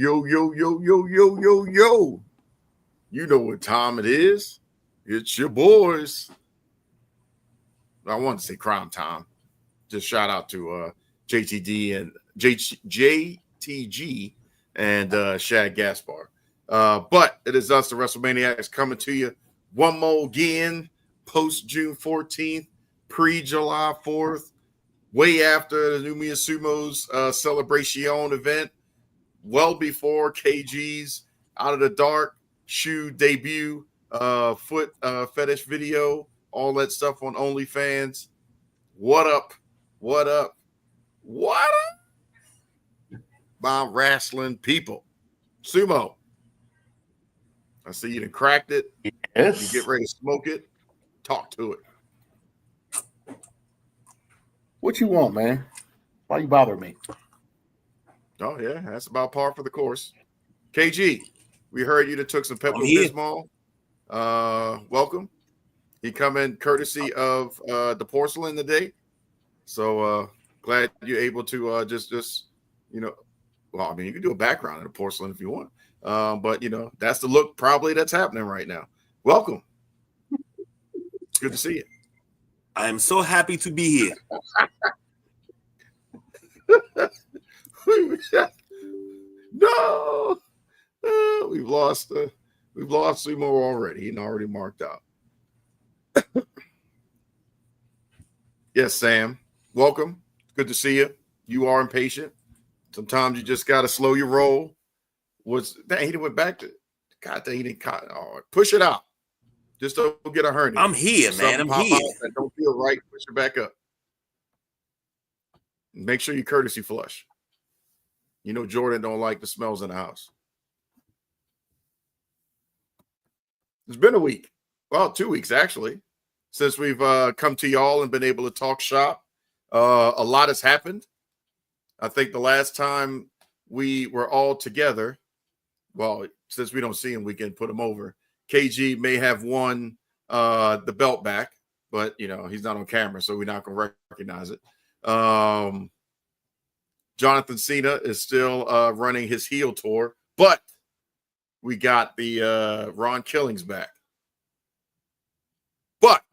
yo, yo, yo, yo, yo, yo, yo. You know what time it is. It's your boys. I want to say crime time. Just shout out to JTD and JTG and Shad Gaspar. But it is us, the Wrestlemaniacs, coming to you one more again, post June 14th, pre-July 4th, way after the New Mia Sumo's celebration event, well before KG's Out of the Dark shoe debut, foot fetish video, all that stuff on OnlyFans. What up? What up? What up? My wrestling people. Sumo. I see you done cracked it. Yes. You get ready to smoke it. Talk to it. What you want, man? Why you bother me? Oh, yeah. That's about par for the course. KG, we heard you that took some Pepto-Bismol. Welcome. He come in courtesy of the porcelain today. So glad you're able to just well, I mean, you can do a background in the porcelain if you want. But that's the look probably that's happening right now. Welcome. It's good to see you. I am so happy to be here. No, we've lost Sumo already. He's already marked out. Yes, Sam. Welcome. Good to see you. You are impatient. Sometimes you just got to slow your roll. He went back to God. He didn't push it out. Just don't get a hernia. I'm here, man. I'm here. That don't feel right. Push it back up. Make sure you courtesy flush. You know Jordan don't like the smells in the house. It's been a week. Well, 2 weeks actually, since we've come to y'all and been able to talk shop. A lot has happened. I think the last time we were all together, well, since we don't see him, we can put him over. KG may have won the belt back, but he's not on camera, so we're not going to recognize it. Jonathan Cena is still running his heel tour, but we got the Ron Killings back. But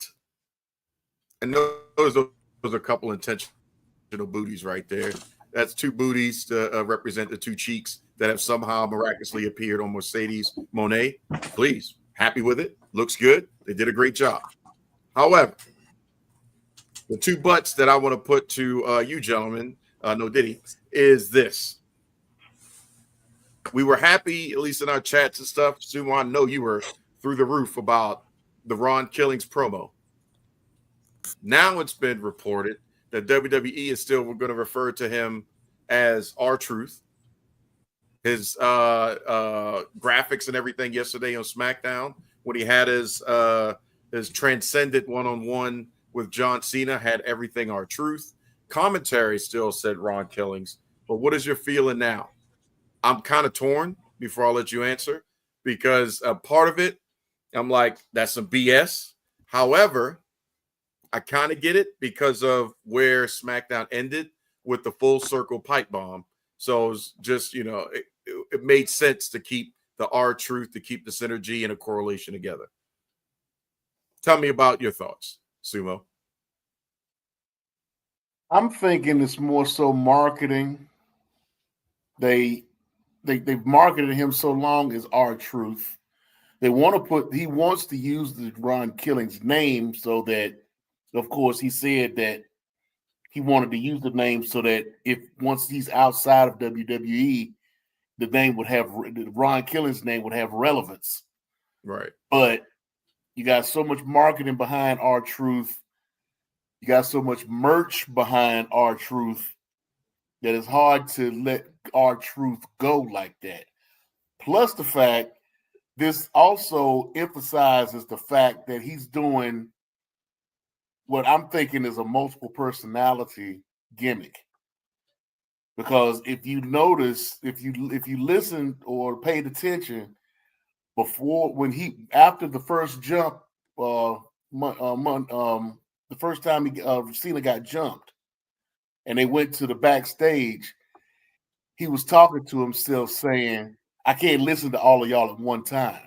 and those are a couple intentional booties right there. That's two booties to represent the two cheeks that have somehow miraculously appeared on Mercedes Monet. Please, happy with it. Looks good. They did a great job. However, the two butts that I want to put to you gentlemen, no diddy, is this. We were happy, at least in our chats and stuff. Sumo, I know you were through the roof about the Ron Killings promo. Now it's been reported that WWE is still going to refer to him as R-Truth. His graphics and everything yesterday on SmackDown, when he had his transcendent one-on-one with John Cena, had everything R-Truth. Commentary still said Ron Killings. But what is your feeling now? I'm kind of torn before I let you answer, because part of it, I'm like, that's some BS. However, I kind of get it because of where SmackDown ended with the full circle pipe bomb. So it's just, it made sense to keep the R-Truth, to keep the synergy and a correlation together. Tell me about your thoughts, Sumo. I'm thinking it's more so marketing. They've marketed him so long as R-Truth. He wants to use the Ron Killings name so that, of course, he said that he wanted to use the name so that once he's outside of WWE, the Ron Killings name would have relevance. Right. But you got so much marketing behind R-Truth. You got so much merch behind R-Truth that it's hard to let R-Truth go like that. Plus the fact, this also emphasizes the fact that he's doing what I'm thinking is a multiple personality gimmick. Because if you notice, if you listen or paid attention after the first jump, the first time Cena got jumped, and they went to the backstage, he was talking to himself saying, I can't listen to all of y'all at one time.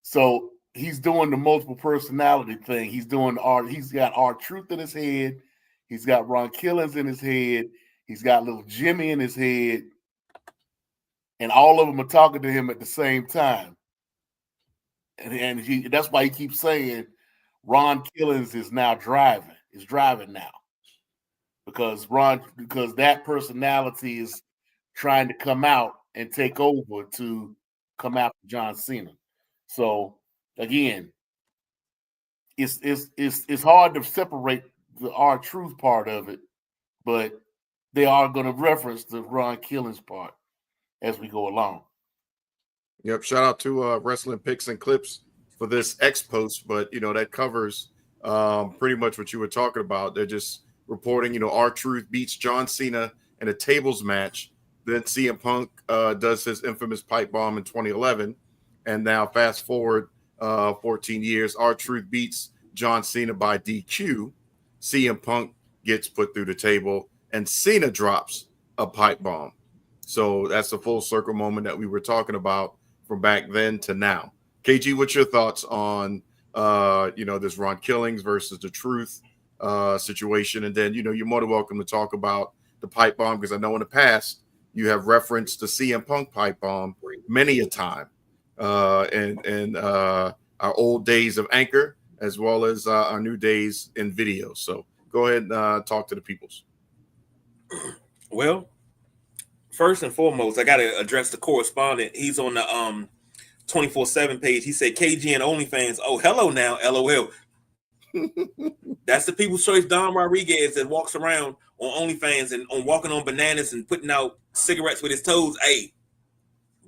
So he's doing the multiple personality thing. He's doing he's got R-Truth in his head. He's got Ron Killings in his head. He's got little Jimmy in his head. And all of them are talking to him at the same time. And that's why he keeps saying Ron Killings is now driving. Is driving now. Because that personality is trying to come out and take over to come after John Cena. So again, it's hard to separate the R-Truth part of it, but they are going to reference the Ron Killings part as we go along. Yep. Shout out to Wrestling Picks and Clips for this X post, but that covers pretty much what you were talking about. They're just reporting, R-Truth beats John Cena in a tables match. Then CM Punk does his infamous pipe bomb in 2011. And now fast forward 14 years, R-Truth beats John Cena by DQ. CM Punk gets put through the table and Cena drops a pipe bomb. So that's a full circle moment that we were talking about from back then to now. KG, what's your thoughts on, this Ron Killings versus the Truth situation? And then, you're more than welcome to talk about the pipe bomb, because I know in the past you have referenced the CM Punk pipe bomb many a time in our old days of Anchor, as well as our new days in video. So go ahead and talk to the peoples. Well, first and foremost, I got to address the correspondent. He's on the 24/7 page. He said KG and OnlyFans. Oh, hello now, LOL. That's the People's Choice Don Rodriguez that walks around on OnlyFans and on walking on bananas and putting out cigarettes with his toes. Hey,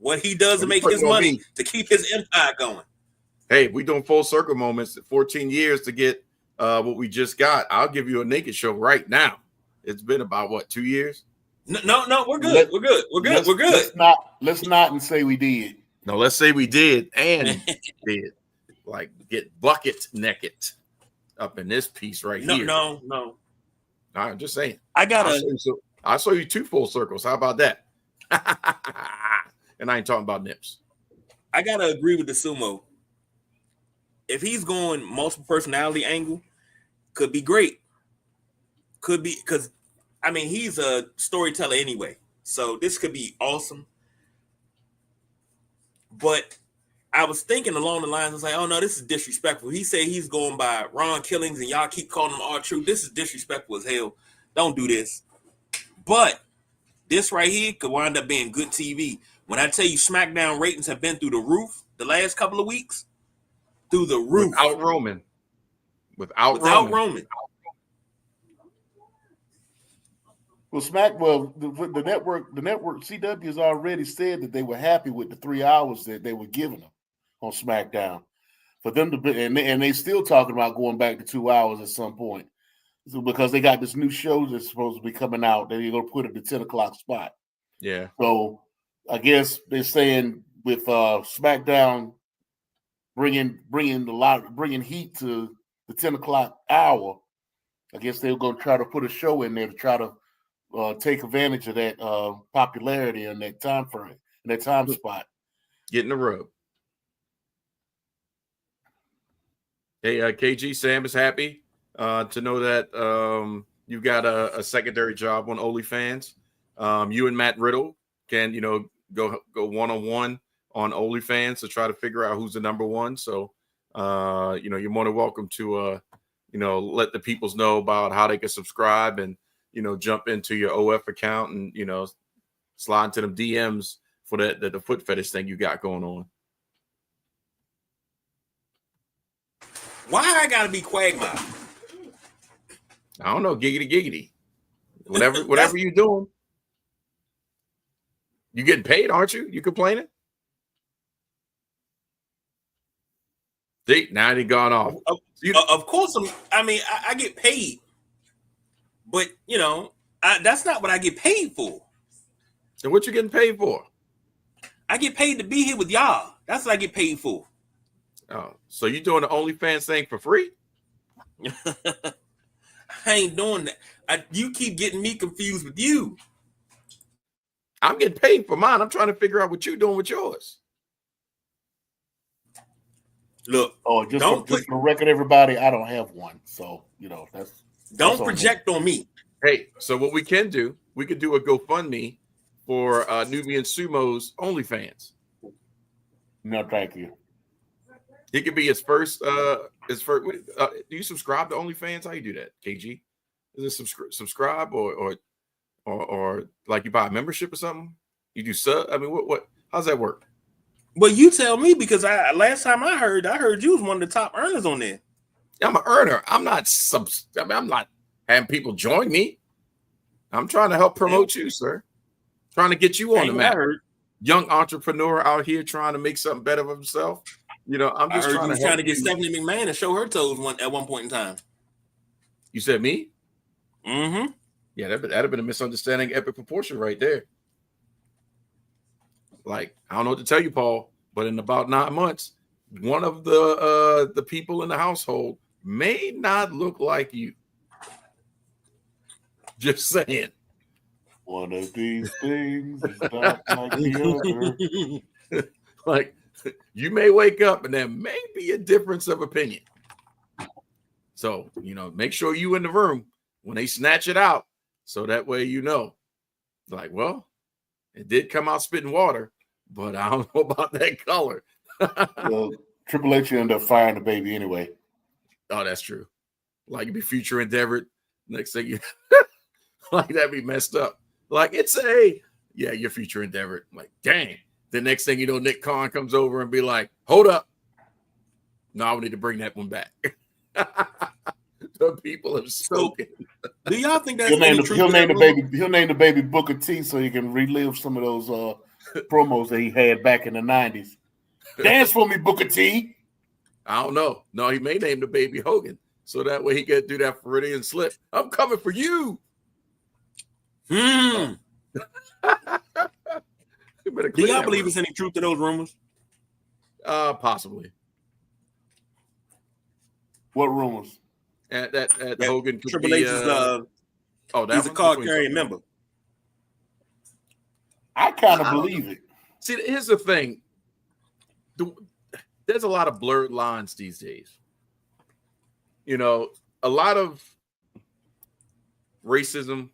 what he does to make his money to keep his empire going. Hey, we doing full circle moments. 14 years to get what we just got. I'll give you a naked show right now. It's been about 2 years? No, we're good. We're good. Let's not and say we did. No, let's say we did and did. Like get bucket naked up in this piece right here. No. I'm just saying. I'll show you 2 full circles. How about that? And I ain't talking about nips. I gotta agree with the Sumo. If he's going multiple personality angle, could be great. Could be, because he's a storyteller anyway. So this could be awesome. But I was thinking along the lines, I was like, oh no, this is disrespectful. He said he's going by Ron Killings and y'all keep calling him R-Truth. This is disrespectful as hell. Don't do this. But this right here could wind up being good TV. When I tell you SmackDown ratings have been through the roof the last couple of weeks, through the roof. Without Roman. Well, the network CW has already said that they were happy with the 3 hours that they were giving them on SmackDown. For them to be, and they still talking about going back to 2 hours at some point. So because they got this new show that's supposed to be coming out that they're going to put at the 10 o'clock spot. Yeah. So I guess they're saying with SmackDown bringing heat to the 10 o'clock hour, I guess they're going to try to put a show in there to try to take advantage of that popularity in that time frame, in that time spot. Getting the rub. Hey, KG, Sam is happy to know that you've got a secondary job on OnlyFans. You and Matt Riddle can, go one-on-one on OnlyFans to try to figure out who's the number one. So, you're more than welcome to, let the peoples know about how they can subscribe and, jump into your OF account and, slide into them DMs for the foot fetish thing you got going on. Why I gotta be Quagmire? I don't know, giggity. Whatever you're doing. You getting paid, aren't you? You complaining? See, now they gone off. Of course, I get paid, but that's not what I get paid for. Then what you getting paid for? I get paid to be here with y'all. That's what I get paid for. Oh, so you doing the OnlyFans thing for free? I ain't doing that. You keep getting me confused with you. I'm getting paid for mine. I'm trying to figure out what you're doing with yours. Look, just for the record, everybody, I don't have one. So, that's project on me. Hey, so what we can do, we could do a GoFundMe for Nubian Sumo's OnlyFans. No, thank you. It could be his first. Do you subscribe to OnlyFans? How you do that, KG? Is it subscribe or like you buy a membership or something? You do sub? I mean, what? How's that work? Well, you tell me, because last time I heard you was one of the top earners on there. I'm an earner. I'm not I'm not having people join me. I'm trying to help promote you, sir. Trying to get you on the map. Young entrepreneur out here trying to make something better of himself. I'm just trying to get Stephanie McMahon to show her toes at one point in time. You said me? Mm-hmm. Yeah, that'd have been a misunderstanding, epic proportion right there. Like, I don't know what to tell you, Paul, but in about 9 months, one of the people in the household may not look like you. Just saying. One of these things is not like the other. Like, you may wake up and there may be a difference of opinion. So, make sure you in the room when they snatch it out, so that way like, well, it did come out spitting water, but I don't know about that color. Well, Triple H ended up firing the baby anyway. Oh, that's true. Like, you'd be future endeavored. Next thing you like, that'd be messed up. Like, you're future endeavored. I'm like, dang. The next thing you know, Nick Khan comes over and be like, hold up. No, I need to bring that one back. The people have spoken. Do y'all think that's he'll name the baby Booker T so he can relive some of those promos that he had back in the 90s. Dance for me, Booker T. I don't know. No, he may name the baby Hogan, so that way he can do that Floridian slip. I'm coming for you. Do y'all believe there's any truth to those rumors? Possibly. What rumors? That Hogan could Triple be. H is he's a card carrying member. I kind of believe it. See, here's the thing. There's a lot of blurred lines these days. A lot of racism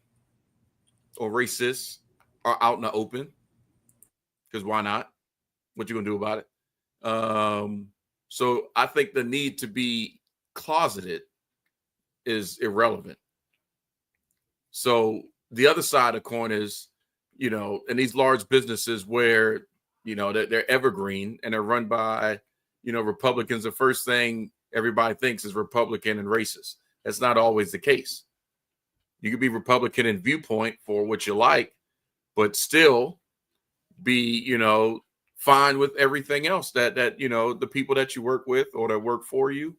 or racists are out in the open. Because why not? What you gonna do about it? So I think the need to be closeted is irrelevant. So the other side of the coin is, in these large businesses where, they're evergreen and they're run by, Republicans, the first thing everybody thinks is Republican and racist. That's not always the case. You could be Republican in viewpoint for what you like, but still be, fine with everything else that the people that you work with or that work for you.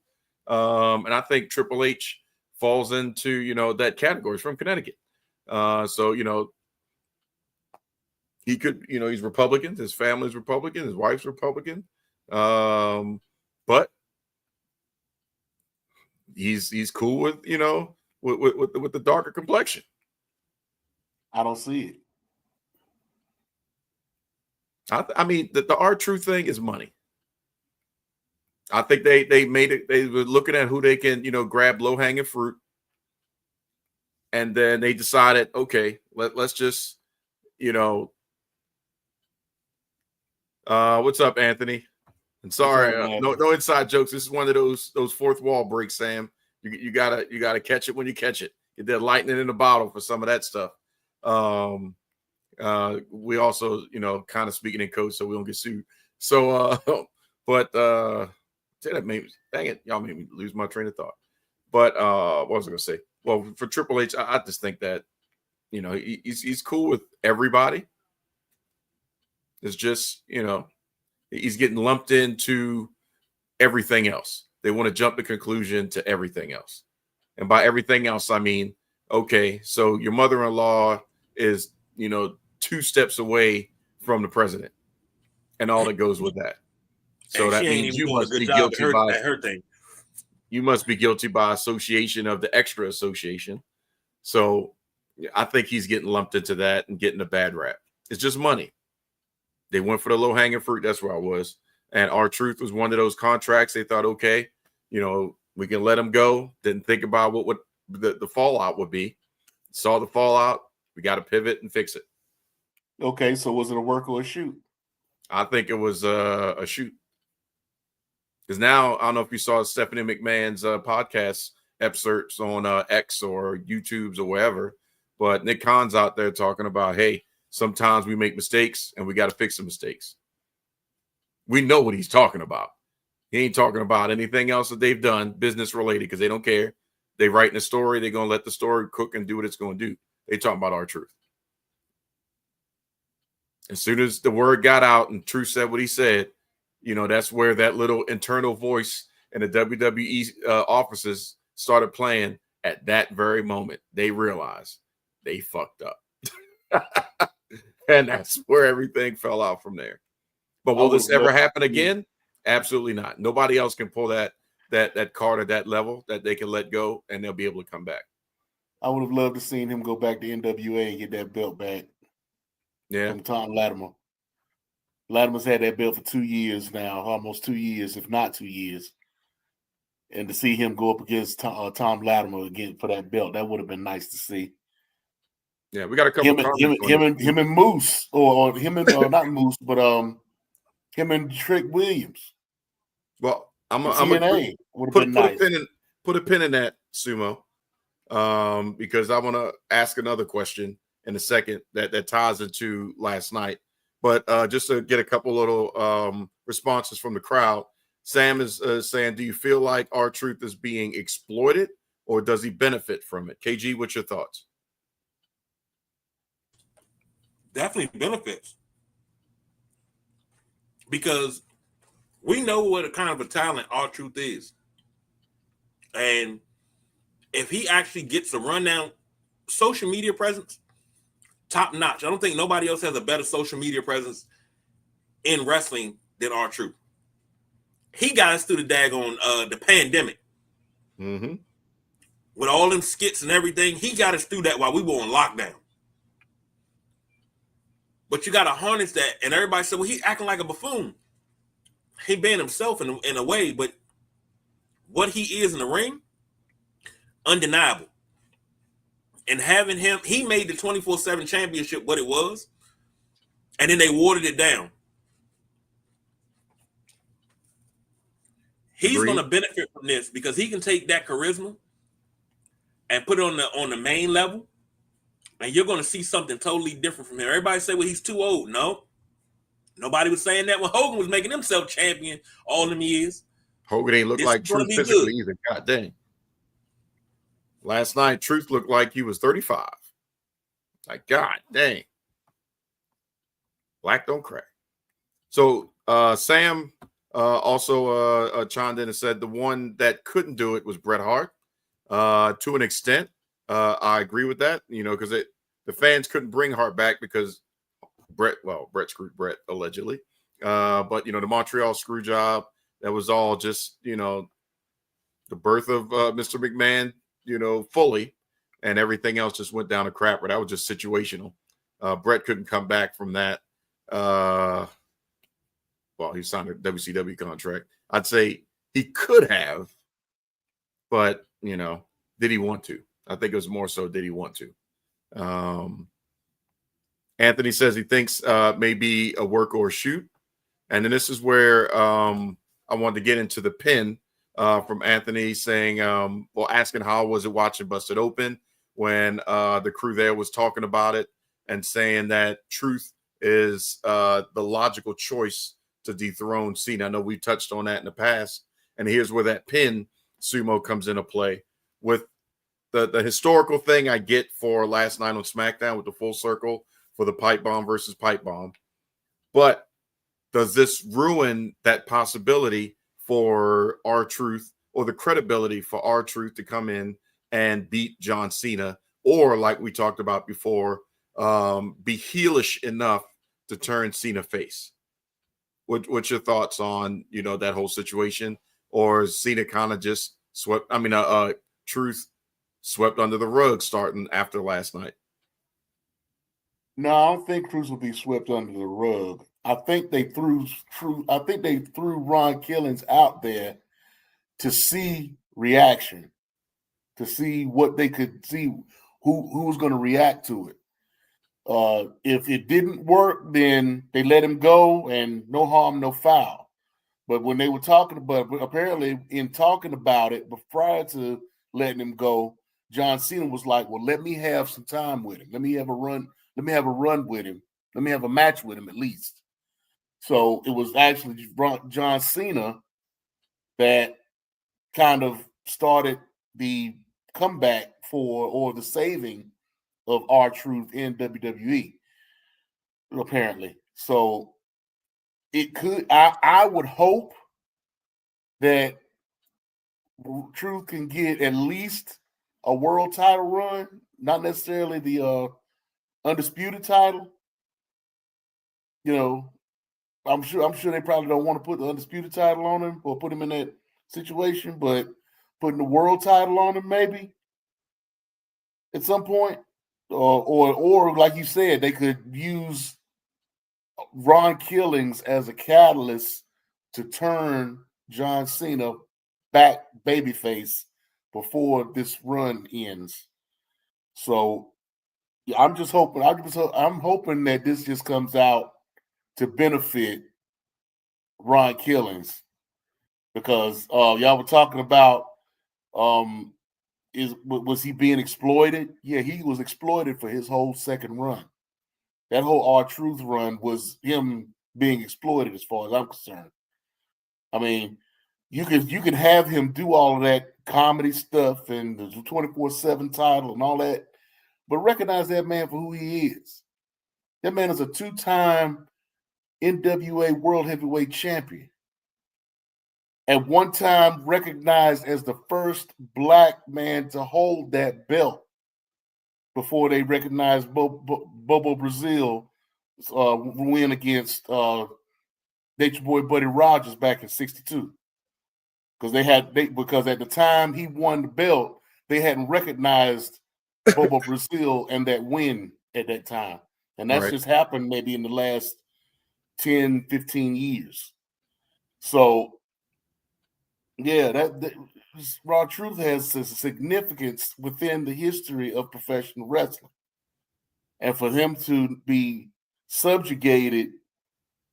And I think Triple H falls into, that category. He's from Connecticut. So, he could, he's Republican. His family's Republican. His wife's Republican. But he's cool with, with the darker complexion. I don't see it. I mean, the R-Truth thing is money. I think they made it. They were looking at who they can, grab low-hanging fruit. And then they decided, okay, let's just, what's up, Anthony? And sorry, no inside jokes. This is one of those fourth wall breaks, Sam. You gotta catch it when you catch it. Get that lightning in the bottle for some of that stuff. We also, kind of speaking in code so we don't get sued. So, but that made me, dang it, y'all made me lose my train of thought. But what was I gonna say? Well, for Triple H, I just think that, he's cool with everybody. It's just, he's getting lumped into everything else. They want to jump to conclusion to everything else. And by everything else, I mean, okay, so your mother-in-law is, 2 steps away from the president and all that goes with that. So that means you must be guilty by her thing. You must be guilty by association of the extra association. So I think he's getting lumped into that and getting a bad rap. It's just money. They went for the low hanging fruit. That's where I was. And R-Truth was one of those contracts. They thought, okay, we can let him go. Didn't think about what the fallout would be. Saw the fallout. We got to pivot and fix it. Okay, so was it a work or a shoot? I think it was a shoot. Because now, I don't know if you saw Stephanie McMahon's podcast excerpts on X or YouTube's or wherever, but Nick Khan's out there talking about, hey, sometimes we make mistakes and we got to fix the mistakes. We know what he's talking about. He ain't talking about anything else that they've done business related because they don't care. They writing a story. They're going to let the story cook and do what it's going to do. They talking about R-Truth. As soon as the word got out and Truth said what he said, that's where that little internal voice in the WWE offices started playing at that very moment. They realized they fucked up. And that's where everything fell out from there. But will this ever happen again? Absolutely not. Nobody else can pull that card at that level that they can let go and they'll be able to come back. I would have loved to seen him go back to NWA and get that belt back. Yeah. From Tom Latimer. Latimer's had that belt for 2 years now, almost 2 years, if not 2 years. And to see him go up against Tom Latimer again for that belt, that would have been nice to see. Yeah, we got a couple him and Moose, or him and not Moose, but him and Trick Williams. Well, I'm would have been nice. Put a pin in that, Sumo, because I want to ask another question in a second that ties into last night. But just to get a couple little responses from the crowd, Sam is saying, do you feel like R-Truth is being exploited or does he benefit from it? KG, what's your thoughts? Definitely benefits. Because we know what a kind of a talent R-Truth is. And if he actually gets a rundown social media presence, top notch. I don't think nobody else has a better social media presence in wrestling than R-Truth. He got us through the daggone the pandemic. Mm-hmm. With all them skits and everything, he got us through that while we were on lockdown. But you got to harness that, and everybody said, well, he's acting like a buffoon. He being himself in a way, but what he is in the ring, undeniable. And having him, he made the 24/7 championship what it was, and then they watered it down. He's going to benefit from this because he can take that charisma and put it on the main level, and you're going to see something totally different from him. Everybody say, well, he's too old. No. Nobody was saying that when Hogan was making himself champion all them years. Hogan ain't look like Truth physically either. God dang. Last night, Truth looked like he was 35. Like, God dang. Black don't crack. So Sam also chimed in and said the one that couldn't do it was Bret Hart. To an extent, I agree with that, because the fans couldn't bring Hart back because Bret screwed Bret allegedly. But, the Montreal screw job, that was all just, the birth of Mr. McMahon, fully, and everything else just went down a crapper. That was just situational. Bret couldn't come back from that. He signed a WCW contract. I'd say he could have, but, did he want to? I think it was more so, did he want to? Anthony says he thinks maybe a work or a shoot. And then this is where I wanted to get into the pin from Anthony saying, asking how was it watching Busted Open when the crew there was talking about it and saying that Truth is the logical choice to dethrone Cena. I know we touched on that in the past. And here's where that pin, Sumo, comes into play. With the historical thing I get for last night on SmackDown with the full circle for the pipe bomb versus pipe bomb. But does this ruin that possibility for R-Truth or the credibility for R-Truth to come in and beat John Cena, or like we talked about before, be heelish enough to turn Cena face? What's your thoughts on, that whole situation? Or is Cena kind of just Truth swept under the rug starting after last night? No, I don't think Cruz will be swept under the rug. I think they threw Ron Killings out there to see reaction, to see what they could see, who was going to react to it. If it didn't work, then they let him go, and no harm, no foul. But when they were talking about, apparently in talking about it, but prior to letting him go, John Cena was like, "Well, let me have some time with him. Let me have a run. Let me have a run with him. Let me have a match with him at least." So it was actually John Cena that kind of started the comeback or the saving of R-Truth in WWE, apparently. So it could, I would hope that Truth can get at least a world title run, not necessarily the undisputed title. You know, I'm sure they probably don't want to put the undisputed title on him or put him in that situation, but putting the world title on him maybe at some point, or like you said, they could use Ron Killings as a catalyst to turn John Cena back babyface before this run ends. So yeah, I'm hoping that this just comes out to benefit Ron Killings, because y'all were talking about was he being exploited? Yeah, he was exploited for his whole second run. That whole R-Truth run was him being exploited, as far as I'm concerned. I mean, you can have him do all of that comedy stuff and the 24/7 title and all that, but recognize that man for who he is. That man is a 2-time NWA World Heavyweight Champion. At one time recognized as the first black man to hold that belt before they recognized Bobo Brazil win against Nature Boy Buddy Rogers back in '62. Because at the time he won the belt, they hadn't recognized Bobo Brazil and that win at that time. And that's just happened maybe in the last 10, 15 years. So yeah, that Raw Truth has a significance within the history of professional wrestling. And for him to be subjugated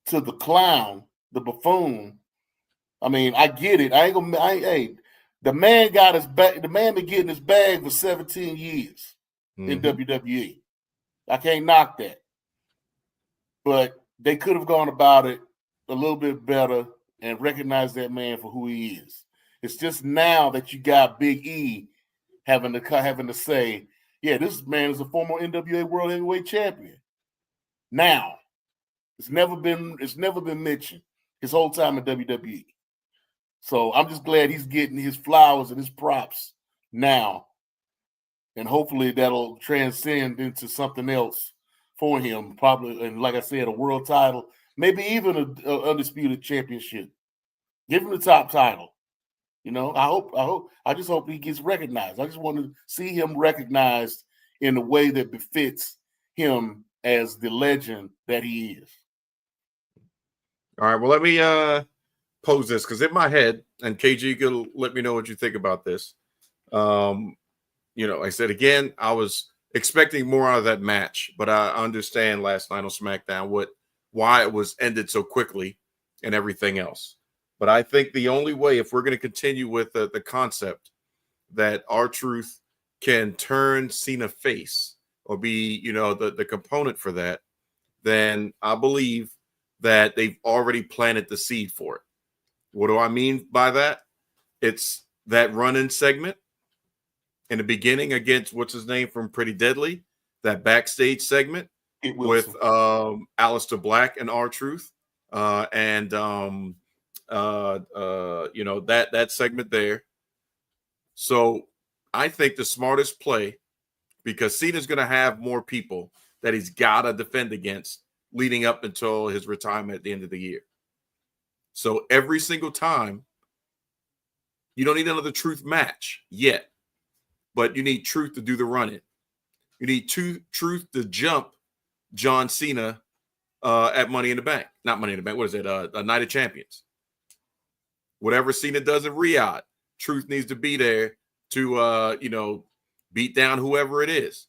to the clown, the buffoon, I mean, I get it. The man got his back. The man been getting his bag for 17 years in WWE. I can't knock that. But they could have gone about it a little bit better and recognized that man for who he is. It's just now that you got Big E having to say, yeah, this man is a former NWA World Heavyweight Champion. Now, it's never been mentioned his whole time in WWE. So I'm just glad he's getting his flowers and his props now. And hopefully that'll transcend into something else for him. Probably, and like I said, a world title, maybe even an undisputed championship. Give him the top title. You know, I just hope he gets recognized. I just want to see him recognized in a way that befits him as the legend that he is. All right. Well, let me pose this, because in my head, and KG, you can let me know what you think about this. I said again, I was expecting more out of that match, but I understand last night on SmackDown why it was ended so quickly and everything else. But I think the only way, if we're going to continue with the concept that R-Truth can turn Cena face or be, the component for that, then I believe that they've already planted the seed for it. What do I mean by that? It's that run-in segment in the beginning against what's his name from Pretty Deadly, that backstage segment with Aleister Black and R-Truth, that segment there. So I think the smartest play, because Cena's going to have more people that he's got to defend against leading up until his retirement at the end of the year. So every single time, you don't need another Truth match yet, but you need Truth to do the running. You need Truth to jump John Cena at Money in the Bank. Not Money in the Bank. What is it? A Night of Champions. Whatever Cena does at Riyadh, Truth needs to be there to beat down whoever it is.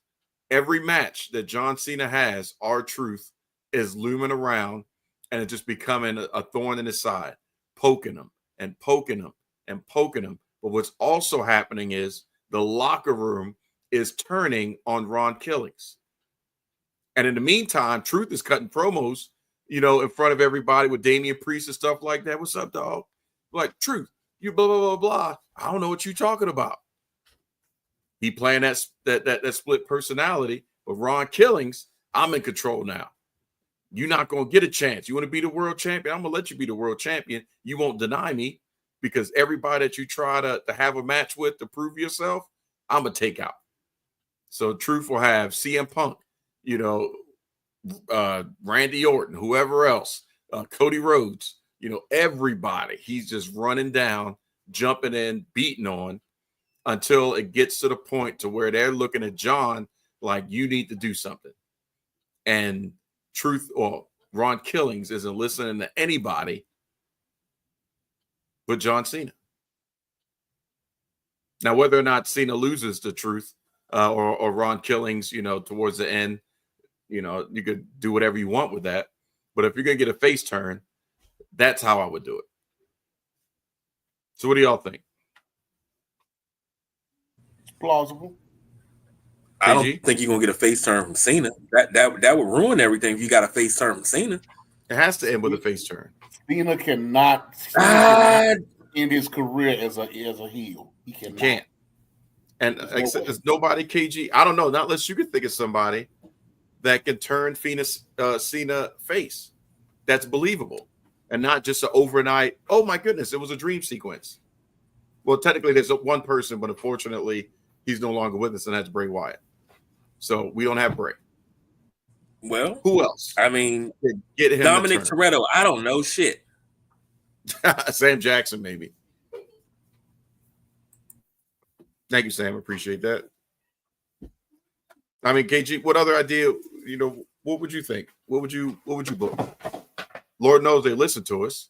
Every match that John Cena has, R-Truth is looming around, and it's just becoming a thorn in his side, poking him and poking him and poking him. But what's also happening is the locker room is turning on Ron Killings. And in the meantime, Truth is cutting promos, in front of everybody with Damian Priest and stuff like that. What's up, dog? Like, Truth, you blah, blah, blah, blah. I don't know what you're talking about. He playing that split personality, but Ron Killings, I'm in control now. You're not going to get a chance. You want to be the world champion? I'm going to let you be the world champion. You won't deny me, because everybody that you try to have a match with to prove yourself, I'm going to take out. So Truth will have CM Punk, Randy Orton, whoever else, Cody Rhodes, everybody. He's just running down, jumping in, beating on, until it gets to the point to where they're looking at John like, you need to do something. And Truth, or Ron Killings, isn't listening to anybody but John Cena. Now, whether or not Cena loses to Truth or Ron Killings, towards the end, you could do whatever you want with that. But if you're going to get a face turn, that's how I would do it. So what do y'all think? Plausible. I don't think you're gonna get a face turn from Cena. That would ruin everything if you got a face turn from Cena. It has to end with a face turn. Cena cannot end his career as a heel. He can't. And there's nobody, KG. I don't know. Not unless you can think of somebody that can turn Cena face. That's believable, and not just an overnight. Oh my goodness, it was a dream sequence. Well, technically, there's one person, but unfortunately, he's no longer with us, and that's Bray Wyatt. So we don't have Bray. Well, who else? I mean, get him Dominic Toretto. I don't know shit. Sam Jackson, maybe. Thank you, Sam. Appreciate that. I mean, KG, what other idea? What would you think? What would you book? Lord knows they listen to us.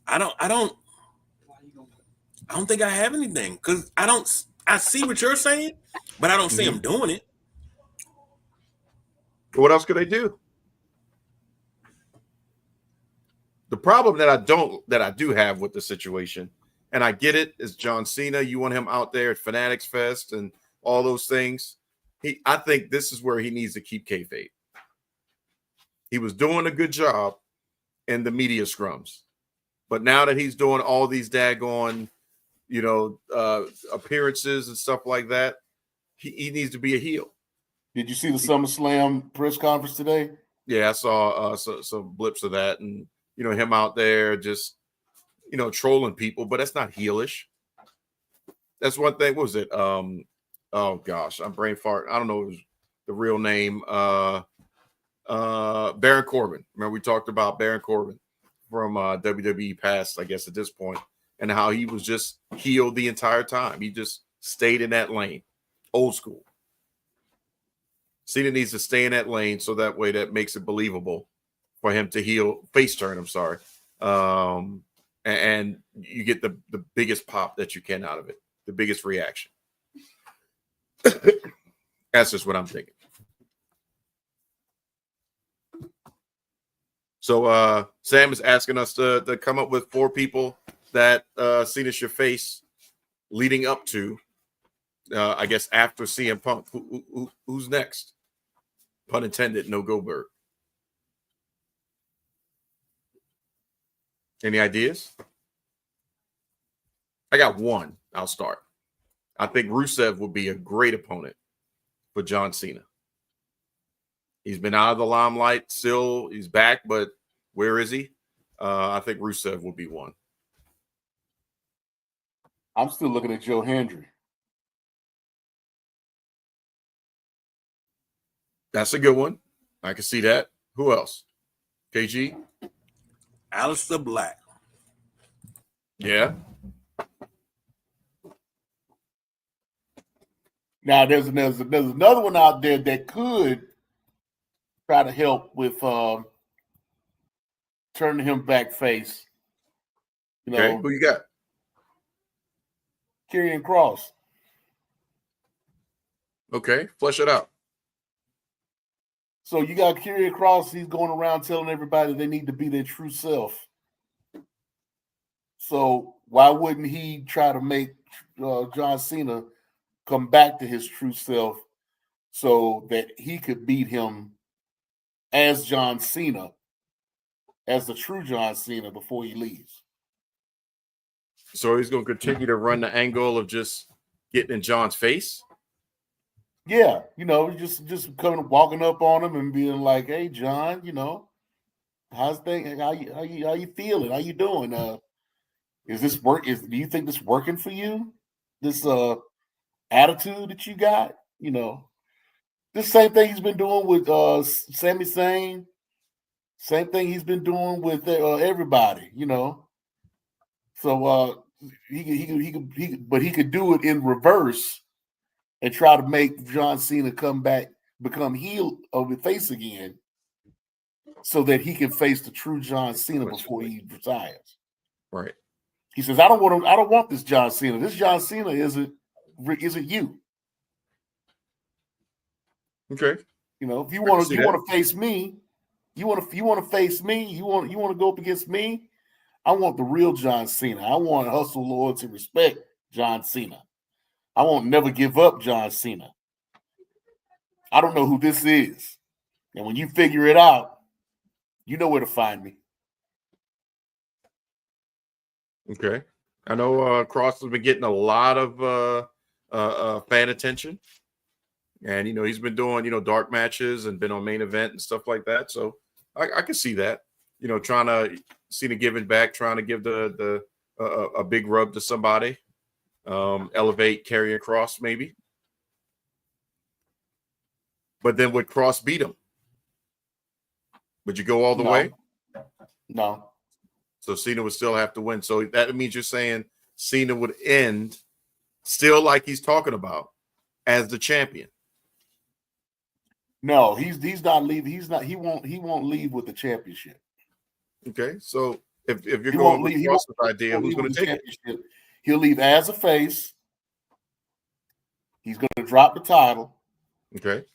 I don't think I have anything, because I see what you're saying, but I don't see him doing it. What else could they do? The problem that I do have with the situation, and I get it, is John Cena. You want him out there at Fanatics Fest and all those things. I think this is where he needs to keep kayfabe. He was doing a good job in the media scrums, but now that he's doing all these daggone, appearances and stuff like that, he needs to be a heel. Did you see the SummerSlam press conference today? Yeah, I saw some blips of that, and him out there just trolling people, but that's not heelish. That's one thing. What was it? Oh gosh, I'm brain fart. I don't know the real name. Baron Corbin. Remember we talked about Baron Corbin from WWE past, I guess, at this point, and how he was just healed the entire time. He just stayed in that lane, old school. Cena needs to stay in that lane so that way that makes it believable for him to face turn. I'm sorry. And you get the biggest pop that you can out of it, the biggest reaction. That's just what I'm thinking. So Sam is asking us to come up with 4 people that Cena should face leading up to, I guess, after CM Punk. Who's next? Pun intended, no Goldberg. Any ideas? I got one. I'll start. I think Rusev would be a great opponent for John Cena. He's been out of the limelight. Still, he's back, but where is he? I think Rusev will be one. I'm still looking at Joe Hendry. That's a good one. I can see that. Who else? KG? Aleister Black. Yeah. Now there's another one out there that could try to help with turning him back face. You Okay, know, who you got? Karrion Kross. Okay, flesh it out. So you got Karrion Kross. He's going around telling everybody they need to be their true self. So why wouldn't he try to make John Cena come back to his true self so that he could beat him as John Cena, as the true John Cena before he leaves? So he's going to continue to run the angle of just getting in John's face. Yeah, just coming walking up on him and being like, "Hey, John, how's things? How you feeling? How you doing? Is this work? Do you think this working for you? This attitude that you got? This same thing he's been doing with Sami Zayn. Same thing he's been doing with everybody. So but he could do it in reverse and try to make John Cena come back, become heel of the face again, so that he can face the true John Cena before he retires. Right. He says, "I don't want this John Cena. This John Cena isn't you." Okay. If you want to face me, you want to face me. You want to go up against me. I want the real John Cena. I want hustle, loyalty, respect John Cena. I won't never give up John Cena. I don't know who this is. And when you figure it out, you know where to find me. Okay. I know Kross has been getting a lot of fan attention. And, he's been doing, dark matches and been on main event and stuff like that. So I can see that, trying to see the giving back, trying to give a big rub to somebody. Elevate Karrion Kross maybe, but then would Kross beat him? Would you go all the way? No. So Cena would still have to win. So that means you're saying Cena would end still like he's talking about as the champion. No, he's not leaving. He won't leave with the championship. Okay, so if you're going with Kross's idea, who's going to take it? He'll leave as a face. He's going to drop the title. Okay.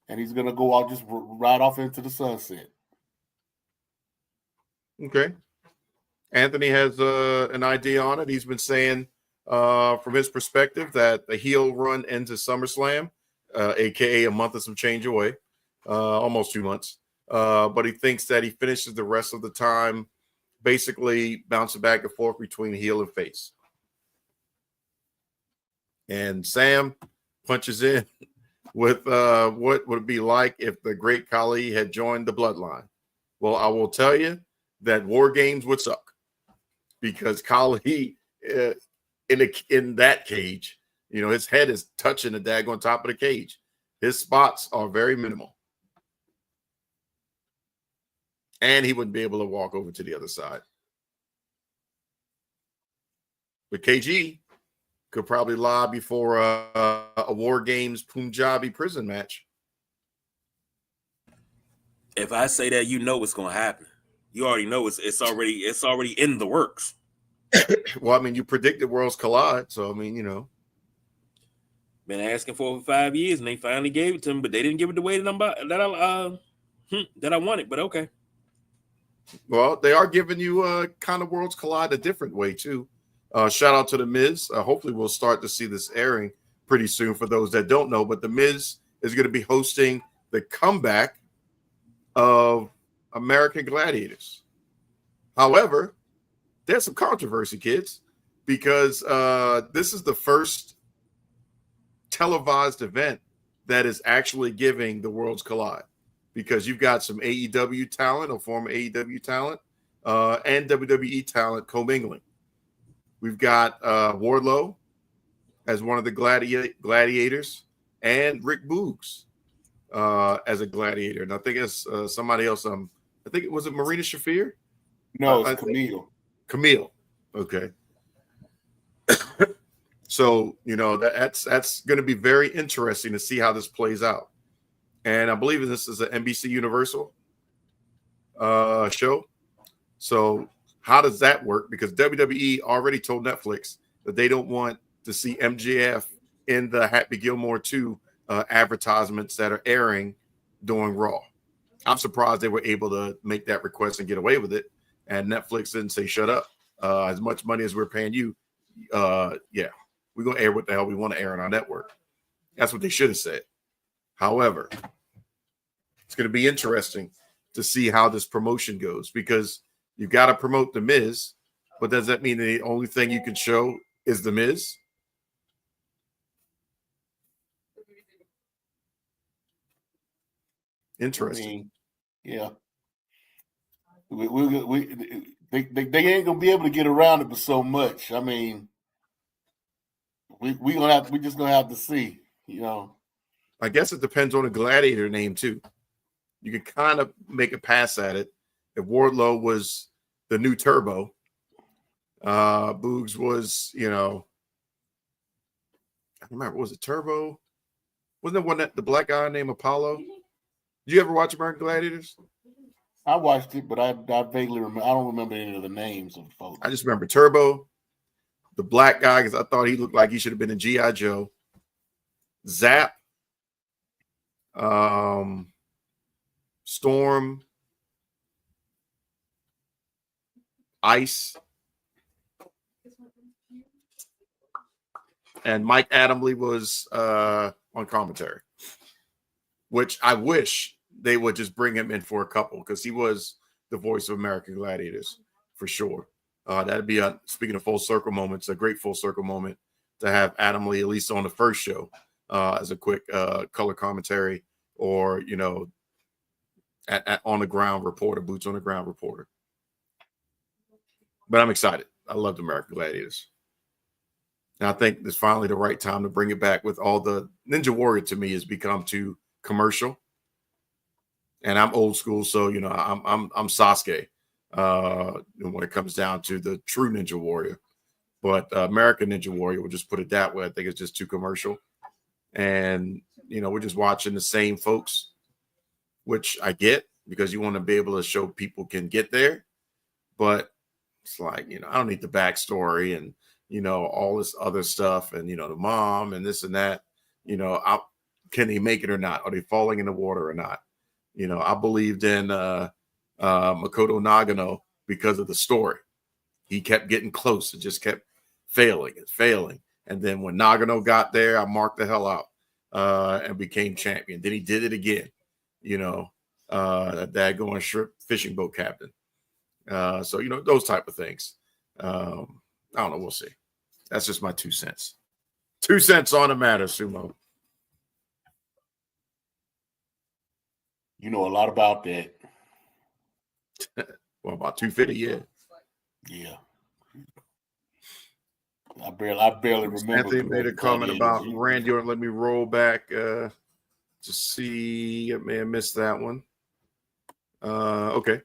And he's going to go out, just ride off into the sunset. Okay. Anthony has an idea on it. He's been saying, from his perspective, that the heel run ends at SummerSlam, a.k.a. a month and some change away, almost 2 months. But he thinks that he finishes the rest of the time basically bouncing back and forth between heel and face. And Sam punches in with what would it be like if the great Khali had joined the bloodline? Well, I will tell you that War Games would suck, because Khali in that cage, his head is touching the daggone top of the cage. His spots are very minimal. And he wouldn't be able to walk over to the other side. But KG could probably lobby for a War Games Punjabi prison match. If I say that, what's going to happen. You already know it's already in the works. Well, you predicted Worlds Collide, so been asking for 5 years, and they finally gave it to him, but they didn't give it the way that I wanted. But okay. Well, they are giving you kind of Worlds Collide a different way too. Shout out to The Miz. Hopefully we'll start to see this airing pretty soon for those that don't know. But The Miz is going to be hosting the comeback of American Gladiators. However, there's some controversy, kids, because this is the first televised event that is actually giving the Worlds Collide, because you've got some AEW talent or former AEW talent and WWE talent commingling. We've got Wardlow as one of the gladiators, and Rick Boogs as a gladiator. And I think it's somebody else. I think it was Marina Shafir. No, it's Camille. Camille. Okay. So, that's going to be very interesting to see how this plays out. And I believe this is an NBC Universal show. So how does that work? Because WWE already told Netflix that they don't want to see MJF in the Happy Gilmore 2 advertisements that are airing during Raw. I'm surprised they were able to make that request and get away with it. And Netflix didn't say, shut up. As much money as we're paying you, we're going to air what the hell we want to air on our network. That's what they should have said. However, it's going to be interesting to see how this promotion goes, because you got to promote The Miz, but does that mean the only thing you can show is The Miz? Interesting. Yeah. They ain't gonna be able to get around it for so much. I mean, we just gonna have to see. I guess it depends on the gladiator name too. You can kind of make a pass at it. If Wardlow was the new Turbo, Boogs was, I remember, was it Turbo? Wasn't there one that the black guy named Apollo? Did you ever watch American Gladiators? I watched it, but I vaguely remember. I don't remember any of the names of folks. I just remember Turbo, the black guy, because I thought he looked like he should have been in G.I. Joe. Zap, Storm, Ice, and Mike Adamle was on commentary, which I wish they would just bring him in for a couple, because he was the voice of American Gladiators for sure. That'd be, speaking of full circle moments, a great full circle moment to have Adamle at least on the first show as a quick color commentary, or on the ground reporter, boots on the ground reporter. But I'm excited. I loved American Gladiators. And I think it's finally the right time to bring it back. With all the Ninja Warrior, to me, has become too commercial. And I'm old school, so I'm Sasuke when it comes down to the true Ninja Warrior. But American Ninja Warrior, we'll just put it that way, I think it's just too commercial. And we're just watching the same folks, which I get, because you want to be able to show people can get there. But it's like, I don't need the backstory and all this other stuff, and the mom and this and that. Can they make it or not? Are they falling in the water or not? I believed in Makoto Nagano because of the story. He kept getting close and just kept failing and failing. And then when Nagano got there, I marked the hell out and became champion. Then he did it again, that going shrimp fishing boat captain. So, those type of things. I don't know. We'll see. That's just my 2 cents. 2 cents on the matter, Sumo. You know a lot about that. Well, about 250, yeah. Yeah. I barely remember. Anthony made a comment about Randy Orton. Let me roll back to see. I may have missed that one. Okay.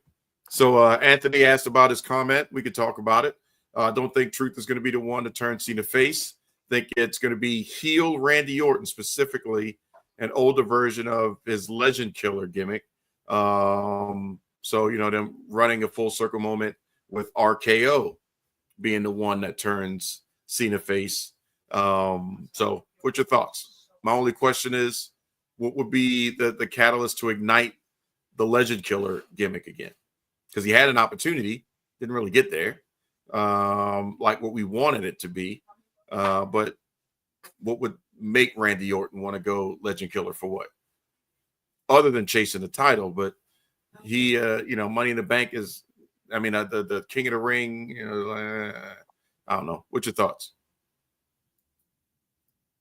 So Anthony asked about his comment. We could talk about it. I don't think Truth is going to be the one to turn Cena face. I think it's going to be heel Randy Orton, specifically an older version of his Legend Killer gimmick. So, them running a full circle moment with RKO being the one that turns Cena face. So what's your thoughts? My only question is, what would be the catalyst to ignite the Legend Killer gimmick again? Because he had an opportunity, didn't really get there, like what we wanted it to be. But what would make Randy Orton want to go Legend Killer for what? Other than chasing the title, but he, Money in the Bank is, the King of the Ring, I don't know. What's your thoughts?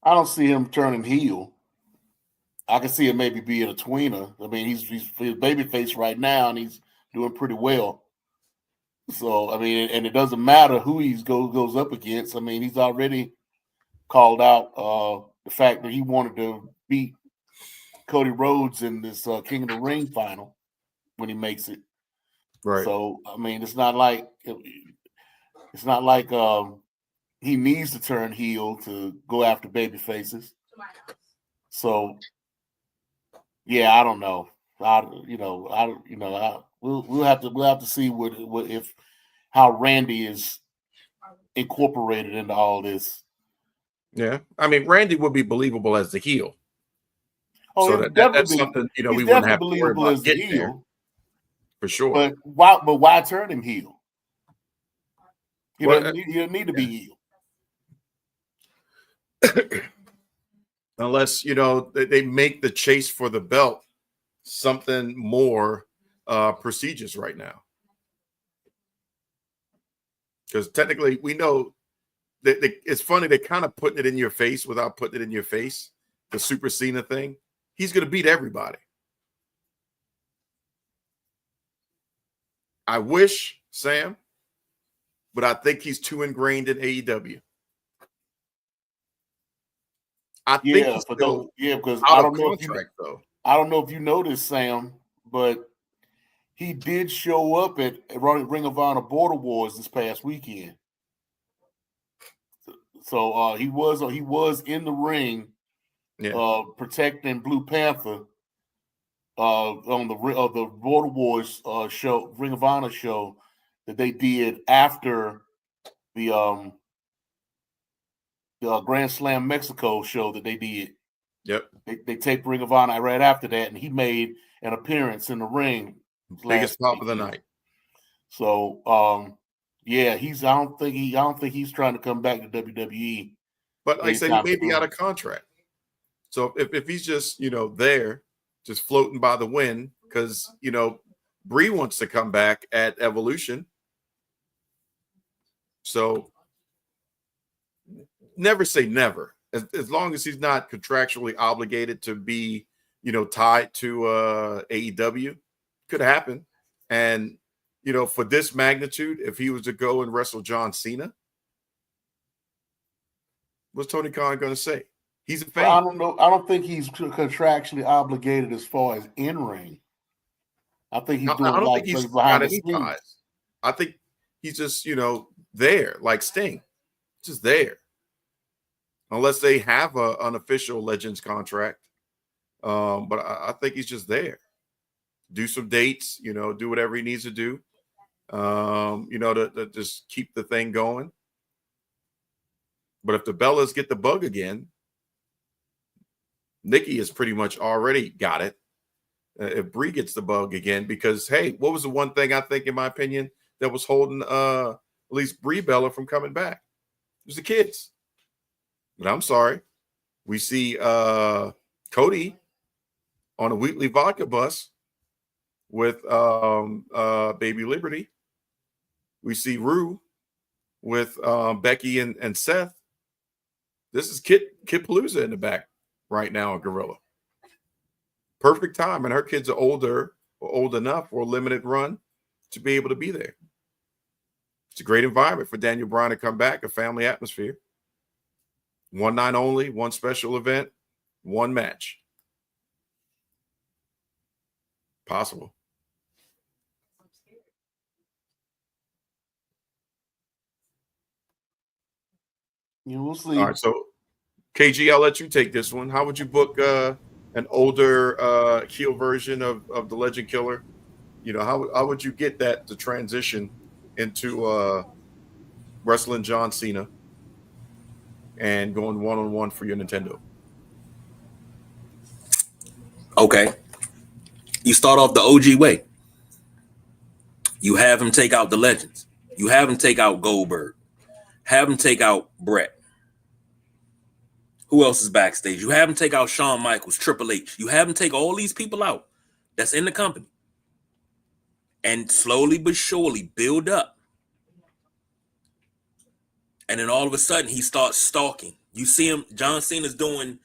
I don't see him turning heel. I can see him maybe being a tweener. He's babyface right now, and he's doing pretty well. So, and it doesn't matter who he goes up against. He's already called out the fact that he wanted to beat Cody Rhodes in this King of the Ring final when he makes it. Right. So, it's not like he needs to turn heel to go after baby faces. So, yeah, I don't know. We'll have to see what if how Randy is incorporated into all this. Yeah, I mean, Randy would be believable as the heel. Oh, So he'll that's definitely something he's we wouldn't definitely have to worry believable about as the getting there heel. for sure. But why turn him heel? He Well, doesn't need to be heel. Unless they make the chase for the belt something more prestigious right now, because technically we know that it's funny, they're kind of putting it in your face without putting it in your face. The Super Cena thing, he's going to beat everybody. I wish, Sam, but I think he's too ingrained in AEW. I think he's still because out of contract, though. I don't know if you noticed, Sam, but he did show up at Ring of Honor Border Wars this past weekend. So he was in the ring, protecting Blue Panther on the Border Wars show, Ring of Honor show that they did after the Grand Slam Mexico show that they did. Yep. They taped Ring of Honor right after that, and he made an appearance in the ring. Biggest pop of the night. So, yeah, I don't think he's trying to come back to WWE. But like I said, he may be out of contract. So if he's just there, just floating by the wind, because Bree wants to come back at Evolution. So never say never. As long as he's not contractually obligated to be, tied to AEW, could happen. And for this magnitude, if he was to go and wrestle John Cena, what's Tony Khan going to say? He's a fan. I don't know. I don't think he's contractually obligated as far as in ring. I think he's doing. I don't think he's behind the scenes. Ties. I think he's just there, like Sting, just there. Unless they have an unofficial Legends contract, but I think he's just there. Do some dates, do whatever he needs to do, to just keep the thing going. But if the Bellas get the bug again, Nikki has pretty much already got it. If Bree gets the bug again, because hey, what was the one thing I think, in my opinion, that was holding at least Brie Bella from coming back? It was the kids. But I'm sorry, we see Cody on a Wheatley vodka bus with Baby Liberty. We see Rue with Becky and Seth. This is Kid Palooza in the back right now, Gorilla. Perfect time, and her kids are older or old enough for a limited run to be able to be there. It's a great environment for Daniel Bryan to come back, a family atmosphere. One night only, one special event, one match. Possible. We'll see. All right, so KG, I'll let you take this one. How would you book an older heel version of the Legend Killer? How would you get that to transition into wrestling John Cena and going one-on-one for your Nintendo? Okay. You start off the OG way. You have him take out the legends. You have him take out Goldberg. Have him take out Brett. Who else is backstage? You have him take out Shawn Michaels, Triple H. You have him take all these people out that's in the company. And slowly but surely build up. And then all of a sudden he starts stalking. You see him, John Cena's doing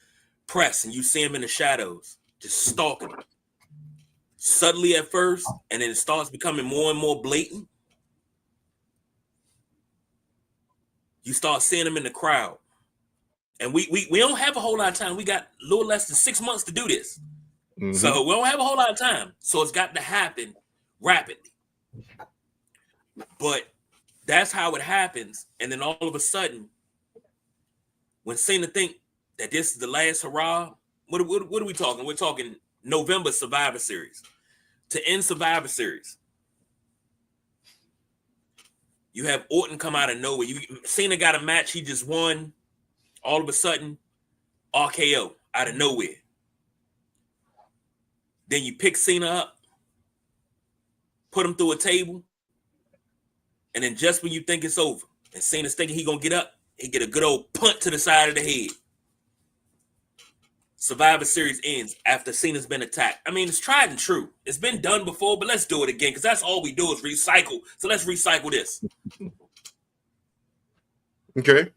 press, and you see him in the shadows, just stalking him. Subtly at first, and then it starts becoming more and more blatant. You start seeing him in the crowd. And we don't have a whole lot of time. We got a little less than 6 months to do this. Mm-hmm. So we don't have a whole lot of time. So it's got to happen rapidly. But that's how it happens. And then all of a sudden, when Cena think that this is the last hurrah, what are we talking? We're talking November Survivor Series. To end Survivor Series, you have Orton come out of nowhere. Cena got a match he just won. All of a sudden, RKO out of nowhere. Then you pick Cena up, put him through a table, and then just when you think it's over, and Cena's thinking he's going to get up, he get a good old punt to the side of the head. Survivor Series ends after Cena's been attacked. I mean, it's tried and true. It's been done before, but let's do it again because that's all we do is recycle. So let's recycle this. Okay.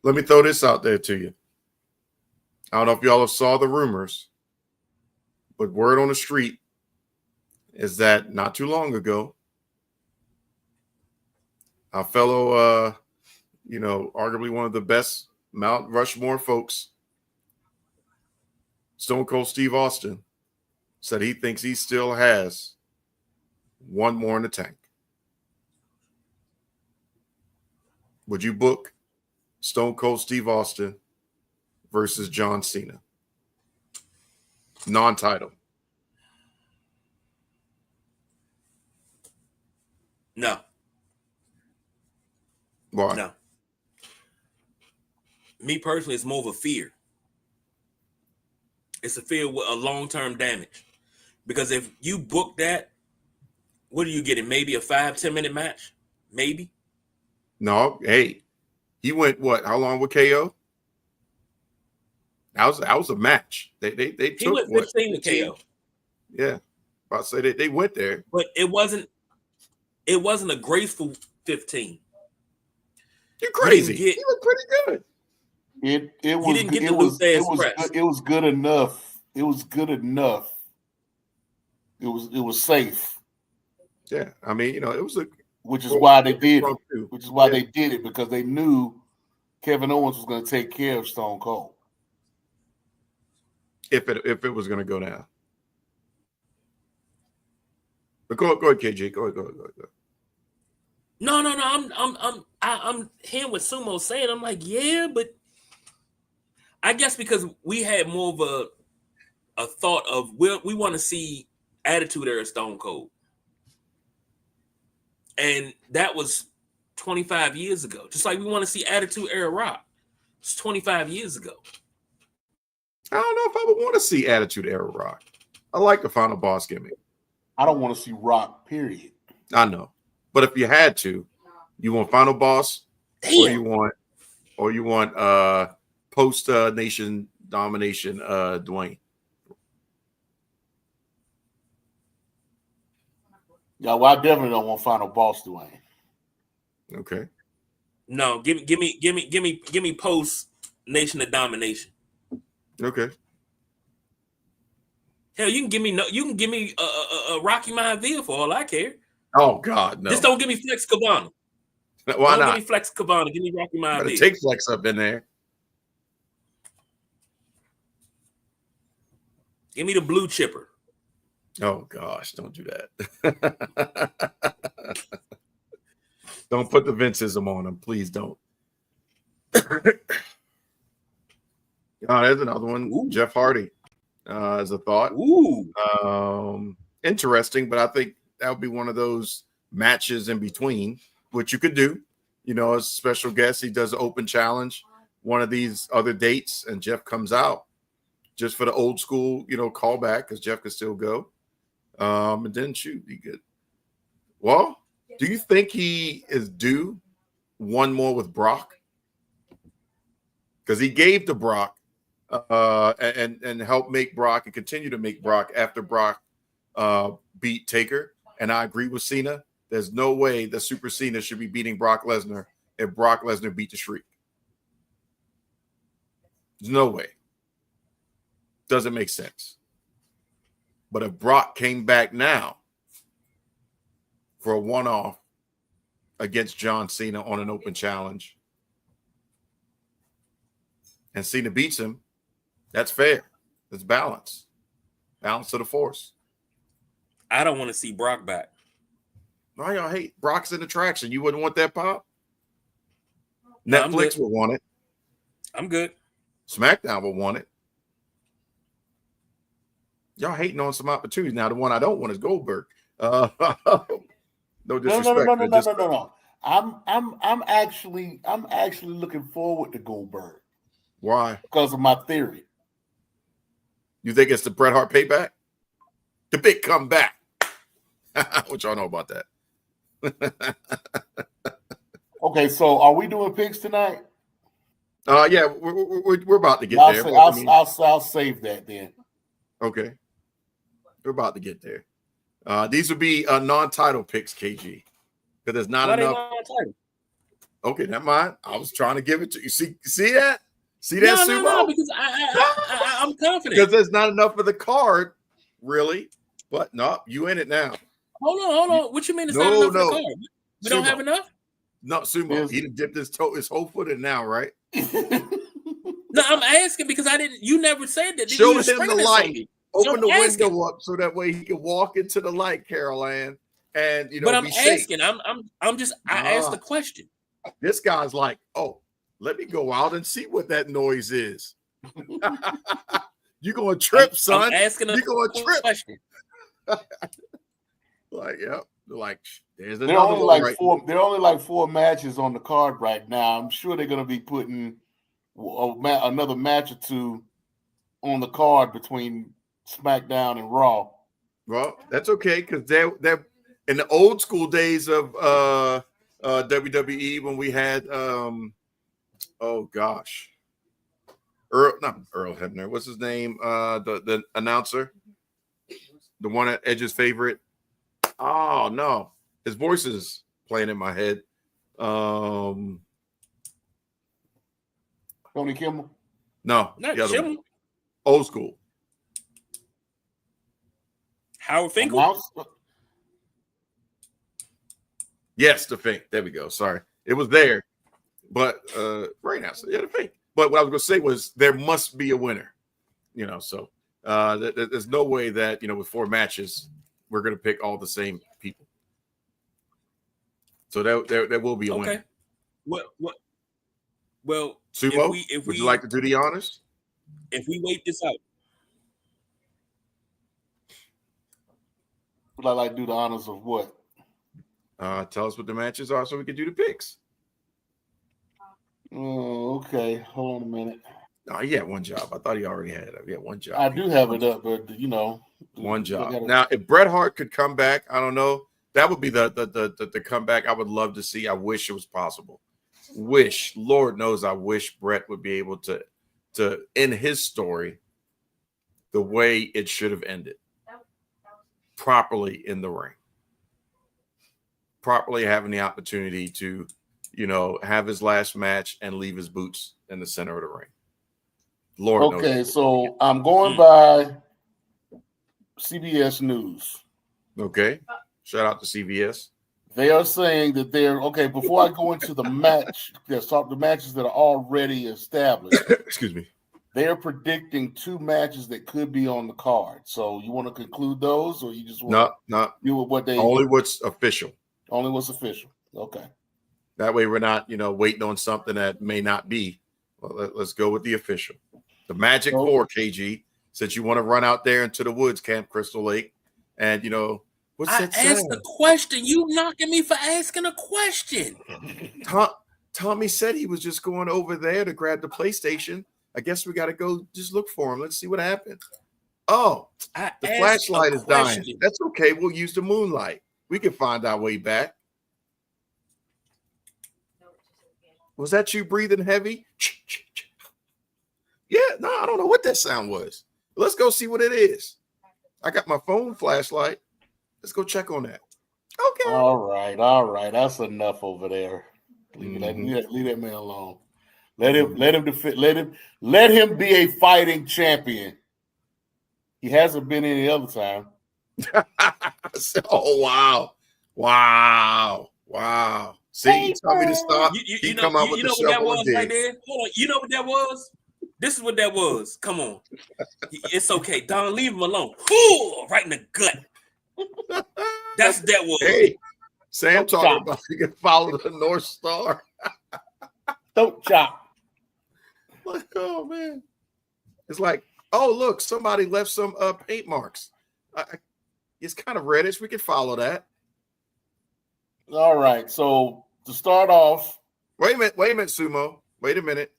Let me throw this out there to you. I don't know if y'all saw the rumors, but word on the street is that not too long ago, our fellow, arguably one of the best Mount Rushmore folks, Stone Cold Steve Austin, said he thinks he still has one more in the tank. Would you book Stone Cold Steve Austin versus John Cena? Non-title. No. Why? No. Me personally, it's more of a fear. It's a fear with a long-term damage. Because if you book that, what are you getting? Maybe a 5-10 minute match? Maybe? No, hey, he went what? How long with KO? That was a match. They He took went what? 15 with KO. Yeah, about to say they went there, But it wasn't a graceful 15. You're crazy. He was pretty good. It was. You didn't get it the was. Luke It was. Express. It was good enough. It was good enough. It was safe. Yeah, I mean, it was a. Which is why they did it. Too. Which is why they did it because they knew Kevin Owens was going to take care of Stone Cold. If it was going to go down. But go ahead, KJ. Go ahead. No. I'm hearing what Sumo's saying. I'm like, yeah, but I guess because we had more of a thought of we want to see Attitude Era Stone Cold, and that was 25 years ago. Just like we want to see Attitude Era Rock. It's 25 years ago. I don't know if I would want to see Attitude Era Rock. I like the Final Boss gimmick. I don't want to see Rock. Period. I know, but if you had to, you want Final Boss, Damn. or you want post Nation Domination Dwayne. Yeah, well, I definitely don't want Final Boss Dwayne. Okay. No, give me post Nation of Domination. Okay. Hell, you can give me a Rocky Maivia for all I care. Oh God, no. Just don't give me Flex Cabana. Why don't not? Give me Flex Cabana. Give me Rocky Maivia. Better take Flex up in there. Give me the Blue Chipper. Oh gosh, don't do that. Don't put the Vinceism on him, please don't. There's another one. Ooh. Jeff Hardy, as a thought. Ooh. Interesting, but I think that would be one of those matches in between, which you could do. As a special guest, he does an open challenge, one of these other dates, and Jeff comes out just for the old school, callback because Jeff could still go. And then shoot, be good. Well, do you think he is due one more with Brock? Because he gave to Brock and helped make Brock and continue to make Brock after Brock beat Taker. And I agree with Cena. There's no way that Super Cena should be beating Brock Lesnar if Brock Lesnar beat the Shriek. There's no way. Doesn't make sense. But if Brock came back now for a one-off against John Cena on an open challenge and Cena beats him, that's fair. That's balance. Balance of the force. I don't want to see Brock back. No, y'all hate Brock's an attraction. You wouldn't want that pop? Netflix will want it. I'm good. SmackDown will want it. Y'all hating on some opportunities. Now, the one I don't want is Goldberg. No disrespect. No. I'm actually looking forward to Goldberg. Why? Because of my theory. You think it's the Bret Hart payback? The big comeback. What y'all know about that? Okay, so are we doing picks tonight? Yeah, we're about to get there. I'll save that then. Okay. We're about to get there. These would be non-title picks, KG. Because there's not enough. Okay, never mind. I was trying to give it to you. See that? See that, Sumo? No, because I'm confident. Because there's not enough of the card, really. But no, you in it now. Hold on. What you mean it's not enough of the card? We don't have enough? No, Sumo. He dipped his whole foot in now, right? No, I'm asking because you never said that. Show him the light. Open the window up so that way he can walk into the light, Carol Ann. And but I'm asking. I asked the question. This guy's like, oh, let me go out and see what that noise is. You're gonna trip, son. I'm asking you're gonna trip. Question. There's there are only like 4 matches on the card right now. I'm sure they're gonna be putting another match or 2 on the card between SmackDown and Raw. Well, that's okay because they're in the old school days of WWE when we had not Earl Hebner. What's his name? The announcer, the one at Edge's favorite. Oh no, his voice is playing in my head. Tony Kimmel? No, not Kimmel. Old school. Howard Finkel. Yes, the Fink. There we go. Sorry, it was there, but right now, so yeah, the Fink. But what I was going to say was there must be a winner, So there's no way that with 4 matches we're going to pick all the same people. So there will be a winner. Well, Sumo, would you like to do the honors? If we wait this out, would I like to do the honors of what? Tell us what the matches are so we can do the picks. Oh, okay. Hold on a minute. No, he had one job. I thought he already had it. He had one job. I do have it up, but one job. Now, if Bret Hart could come back, I don't know. That would be the comeback I would love to see. I wish it was possible. Lord knows, I wish Bret would be able to end his story the way it should have ended, properly in the ring, properly having the opportunity to have his last match and leave his boots in the center of the ring. Lord knows. Okay, so I'm going by CBS News. Okay. Shout out to CBS. They are saying that before I go into the match, the matches that are already established. Excuse me. They are predicting 2 matches that could be on the card. So you want to conclude those, or you just want to do what they only what's official. Only what's official. Okay. That way we're not, waiting on something that may not be. Well, let's go with the official. The Magic 4, KG, since you want to run out there into the woods, Camp Crystal Lake, and what's that sound? I asked a question. You knocking me for asking a question. Tommy said he was just going over there to grab the PlayStation. I guess we got to go just look for him. Let's see what happened. Oh, the flashlight is dying. That's okay. We'll use the moonlight. We can find our way back. Was that you breathing heavy? Yeah, no, I don't know what that sound was. Let's go see what it is. I got my phone flashlight. Let's go check on that. Okay. All right. That's enough over there. Leave that man alone. Let him be a fighting champion. He hasn't been any other time. Oh wow. See, you told me to stop. You know what that was right there? Hold on. You know what that was? This is what that was. Come on. It's okay. Don, leave him alone. Ooh, right in the gut. That's that was. Hey, Sam talking about you can follow the North Star. Throat chop. Like, oh man, it's like, oh look, somebody left some paint marks. It's kind of reddish. We can follow that. All right. So to start off, Wait a minute, Sumo. Wait a minute.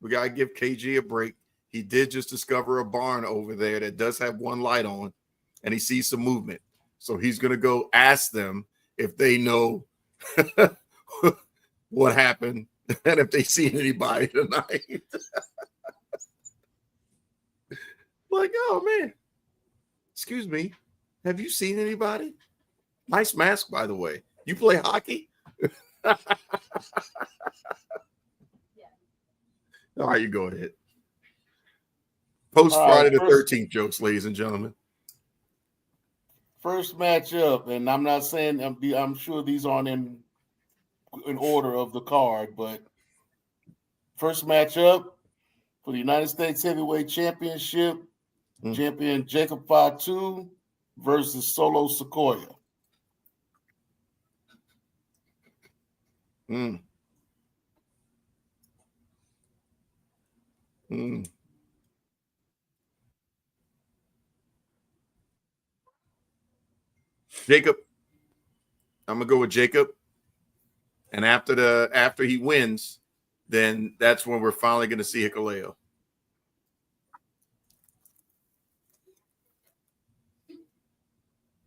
We gotta give KG a break. He did just discover a barn over there that does have one light on, and he sees some movement. So he's gonna go ask them if they know what happened and if they seen anybody tonight. Like, oh man, excuse me, have you seen anybody? Nice mask, by the way. You play hockey? All right, you go ahead. Post Friday the 13th jokes, ladies and gentlemen. First matchup, and I'm not saying I'm sure these aren't in order of the card, but first matchup for the United States Heavyweight Championship, champion Jacob Fatu versus Solo Sequoia. Jacob, I'm gonna go with Jacob. And after he wins, then that's when we're finally gonna see Hikuleo.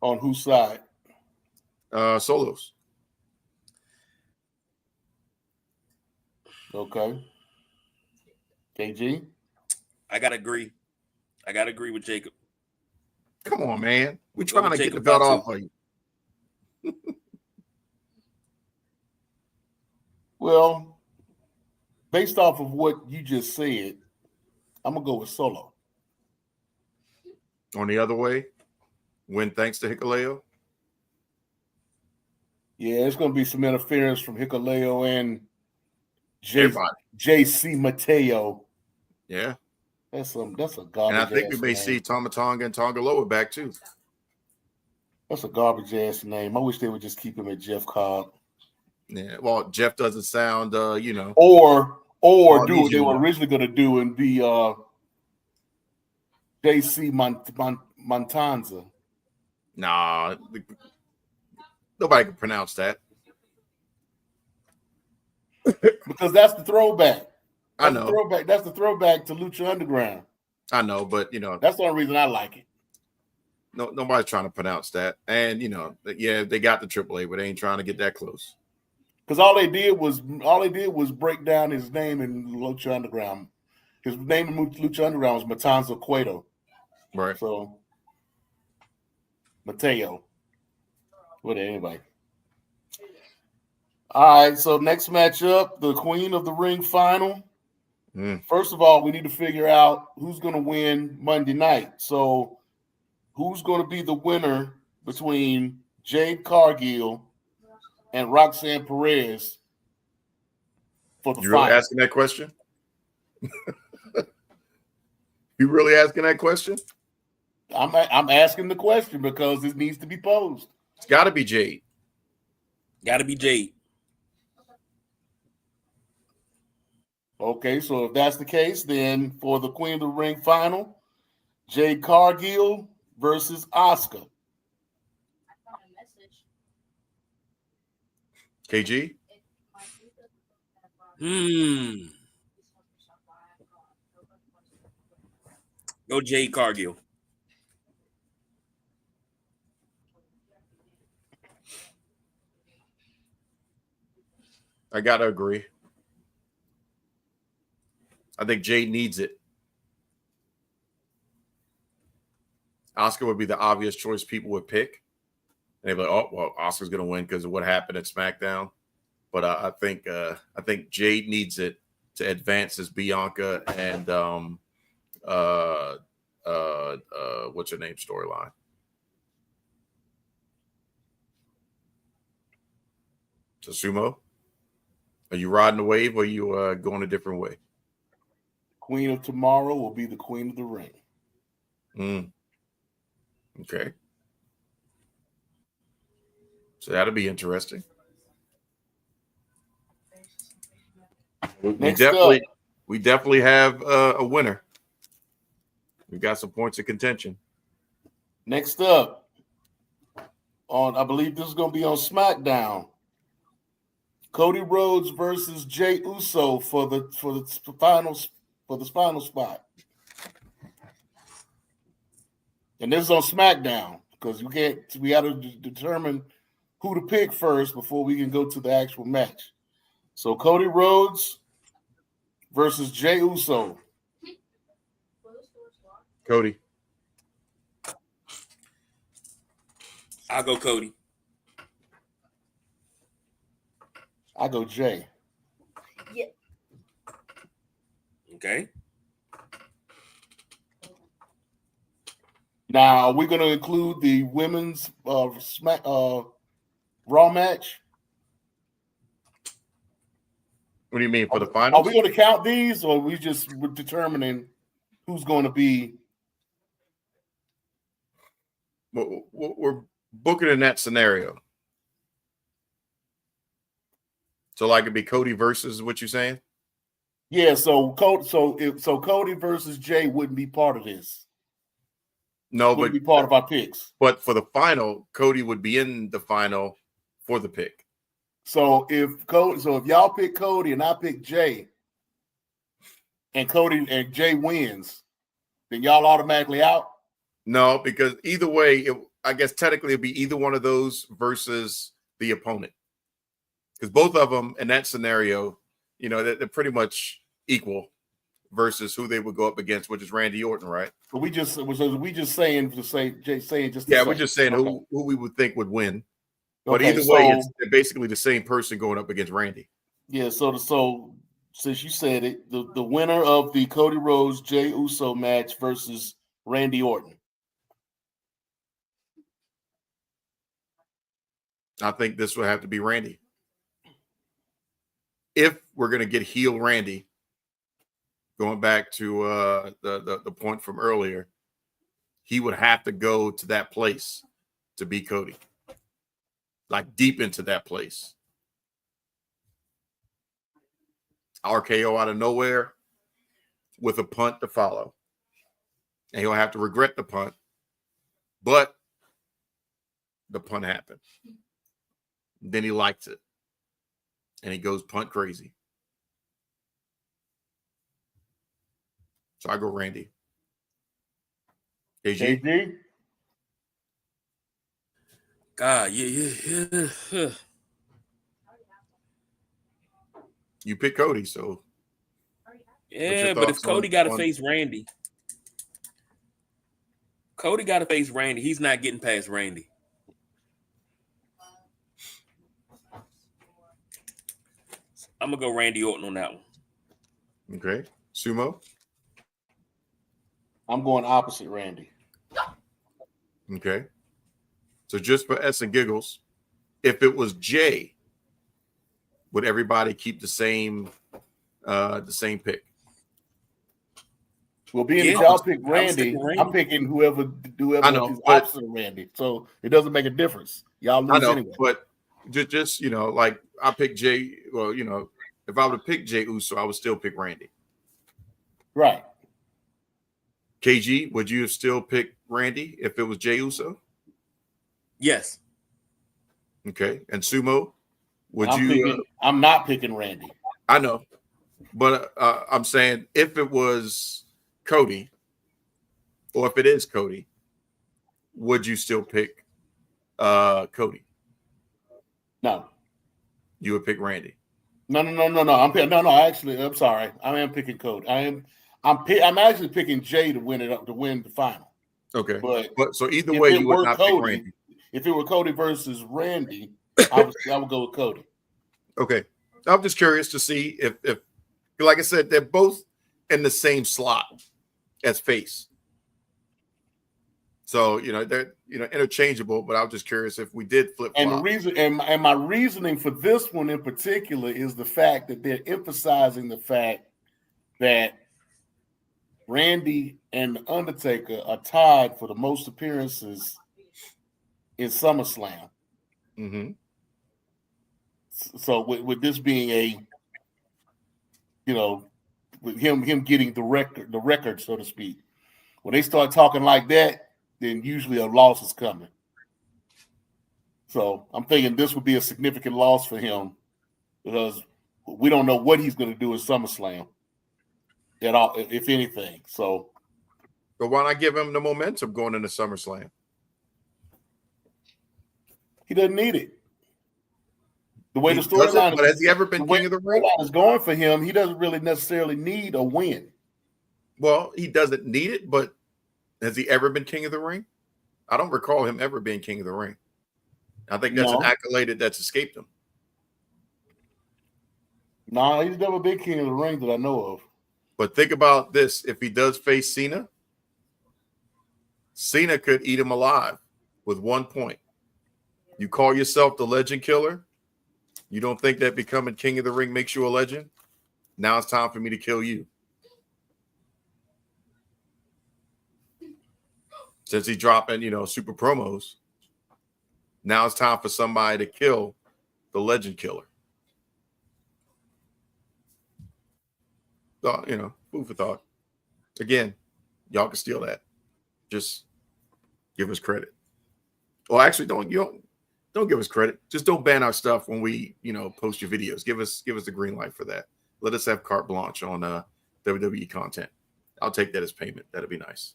On whose side? Solos. Okay. KG? I gotta agree with Jacob. Come on, man. We're trying to get the Fatu. belt off of you. Well, based off of what you just said, I'm gonna go with Solo. On the other way, win thanks to Hikuleo. Yeah, it's gonna be some interference from Hikuleo and JC Mateo. Yeah. That's a garbage. And I think we may name. see Tomatonga and Tongaloa back too. That's a garbage ass name. I wish they would just keep him at Jeff Cobb. Yeah, well, Jeff doesn't sound, or do what they were originally going to do and be JC Montanza. Nah, nobody can pronounce that. Because that's the throwback. I know. That's the throwback to Lucha Underground. I know, but that's the only reason I like it. No, nobody's trying to pronounce that. And yeah, they got the AAA, but they ain't trying to get that close. Because all they did was break down his name in Lucha Underground. His name in Lucha Underground was Matanza Cueto. Right. So Mateo. What anybody? All right, so next matchup, the Queen of the Ring final. First of all, we need to figure out who's going to win Monday night. So who's going to be the winner between Jade Cargill and Roxanne Perez for the final? You really asking that question? You really asking that question? I'm asking the question because it needs to be posed. It's got to be Jade. Got to be Jade. Okay, so if that's the case, then for the Queen of the Ring final, Jade Cargill versus Asuka. KG? Go Jade Cargill. I got to agree. I think Jade needs it. Asuka would be the obvious choice people would pick. And they'd be like, oh, well, Asuka's going to win because of what happened at SmackDown. But I think Jade needs it to advance as Bianca and what's her name storyline. So Sumo, are you riding the wave or are you going a different way? Queen of Tomorrow will be the Queen of the Ring. Okay. So that'll be interesting. Next up. We definitely have a winner. We got some points of contention. Next up, I believe this is going to be on SmackDown. Cody Rhodes versus Jey Uso for the final spot. And this is on SmackDown because we got to determine who to pick first before we can go to the actual match. So Cody Rhodes versus Jey Uso. Cody. I'll go Cody. I go Jey. Yeah. Okay. Now, are we going to include the women's Raw match? What do you mean for the finals? Are we going to count these, or are we just determining who's going to be? We're booking in that scenario. So, like, it'd be Cody versus what you're saying? Yeah. So Cody versus Jey wouldn't be part of this. No, Wouldn't but be part of our picks. But for the final, Cody would be in the final for the pick. So if y'all pick Cody and I pick Jey, and Jey wins, then y'all automatically out? No, because either way, I guess technically it'd be either one of those versus the opponent. Because both of them in that scenario, they're pretty much equal versus who they would go up against, which is Randy Orton, right? But we're just saying we're just saying who we would think would win. But Okay, either way, they're basically the same person going up against Randy. Yeah, so since you said it, the winner of the Cody Rhodes Jey Uso match versus Randy Orton. I think this would have to be Randy. If we're going to get heel Randy, going back to the point from earlier, he would have to go to that place to beat Cody. Like deep into that place. RKO out of nowhere with a punt to follow. And he'll have to regret the punt. But the punt happened. Then he likes it. And he goes punt crazy. So I go Randy. KG? God, yeah. You pick Cody, so. Yeah, but if Cody got to face Randy. Cody got to face Randy. He's not getting past Randy. I'm going to go Randy Orton on that one. Okay. Sumo? I'm going opposite Randy. Okay. So just for S and giggles, if it was Jey, would everybody keep the same pick? Well, being that y'all pick Randy, I'm picking whoever I know, is opposite of Randy. So it doesn't make a difference. Y'all lose anyway. But just like I picked Jey. Well, if I would have picked Jey Uso, I would still pick Randy. Right. KG, would you have still picked Randy if it was Jey Uso? Yes. Okay. And Sumo, I'm not picking Randy. I know, but I'm saying if it was Cody, or if it is Cody, would you still pick Cody? No. You would pick Randy. No. Actually, I'm sorry. I am picking Cody. I'm actually picking Jey to win the final. Okay. But so either way, you would not pick Randy. If it were Cody versus Randy, I would go with Cody. Okay. I'm just curious to see if like I said, they're both in the same slot as face. So, they're interchangeable, but I was just curious if we did flip flop. And the reason and my reasoning for this one in particular is the fact that they're emphasizing the fact that Randy and The Undertaker are tied for the most appearances in SummerSlam. Mm-hmm. So with this being you know, with him getting the record, so to speak. When they start talking like that, then usually a loss is coming. So I'm thinking this would be a significant loss for him because we don't know what he's going to do in SummerSlam at all, if anything. So, but why not give him the momentum going into SummerSlam? he doesn't need it. The way He the storyline but has he ever been king of the ring? is going for him, he doesn't really necessarily need a win. Well, he doesn't need it, but has he ever been king of the ring? I don't recall him ever being king of the ring. I think that's an accolade that's escaped him. No, he's never been king of the ring that I know of. But think about this. If he does face Cena, Cena could eat him alive with 1 point. You call yourself the legend killer. You don't think that becoming king of the ring makes you a legend? Now it's time for me to kill you. Since he's dropping, super promos, now it's time for somebody to kill the legend killer. So, food for thought. Again, y'all can steal that. Just give us credit. Well, actually, don't give us credit. Just don't ban our stuff when we, post your videos. Give us the green light for that. Let us have carte blanche on WWE content. I'll take that as payment. That'd be nice.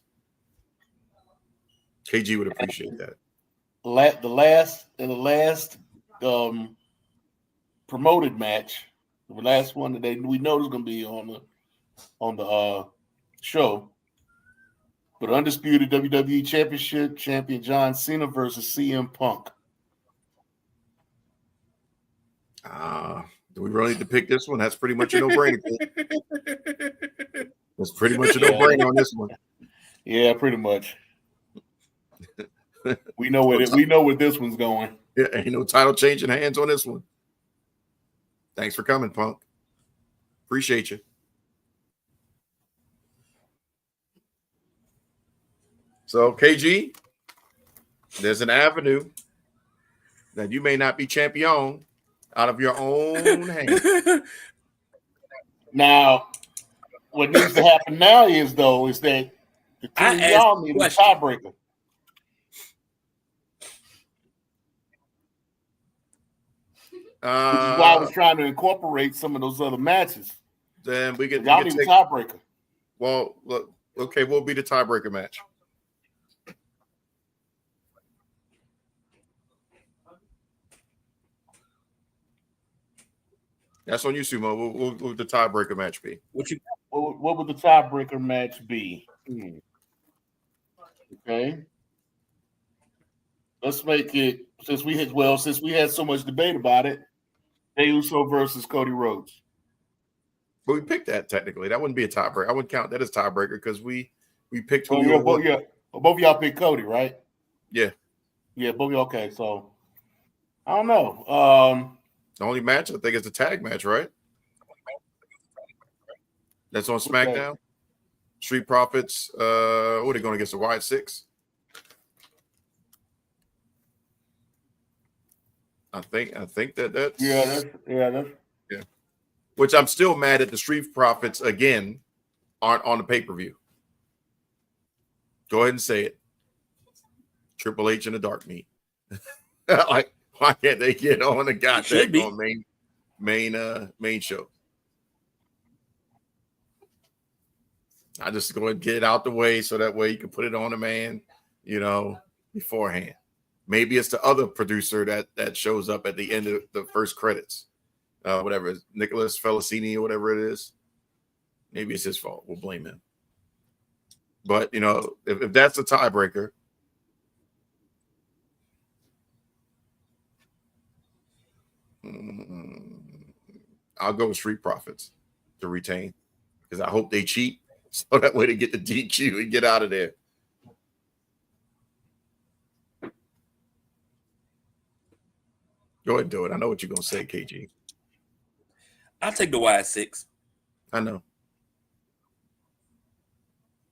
KG would appreciate that. The last promoted match, the last one that we know is going to be on the show, but undisputed WWE Championship champion John Cena versus CM Punk. Do we really need to pick this one? That's pretty much a no-brainer. That's pretty much a no-brainer on this one. Yeah, pretty much. We know where this one's going. Yeah, ain't no title changing hands on this one. Thanks for coming, Punk. Appreciate you. So, KG, there's an avenue that you may not be champion out of your own hand. Now, what needs to happen now is that the two of y'all need a tiebreaker. Which is why I was trying to incorporate some of those other matches. Then we get y'all need a tiebreaker. Well, look, okay, we'll be the tiebreaker match. That's on you, Sumo. What would the tiebreaker match be? What would the tiebreaker match be? Okay. Let's make it, since we had so much debate about it, Jey Uso versus Cody Rhodes. But we picked that technically. That wouldn't be a tiebreaker. I wouldn't count that as tiebreaker because we picked who both of y'all picked Cody, right? Yeah. Yeah, both of y'all. Okay, so I don't know. The only match I think is the tag match, right? That's on SmackDown. Okay. Street Profits. What are they going against the Wyatt Six? I think that's yeah. Which I'm still mad at the Street Profits again aren't on the pay-per-view. Go ahead and say it. Triple H and the Dark Meat. Like, why can't they get on the goddamn main show? I just go and get it out the way so that way you can put it on the man, beforehand. Maybe it's the other producer that shows up at the end of the first credits. Whatever, Nicholas Felicini or whatever it is. Maybe it's his fault. We'll blame him. But, if that's a tiebreaker, I'll go with Street Profits to retain because I hope they cheat so that way they get the DQ and get out of there. Go ahead and do it. I know what you're going to say, KG. I'll take the Wyatt Six. I know.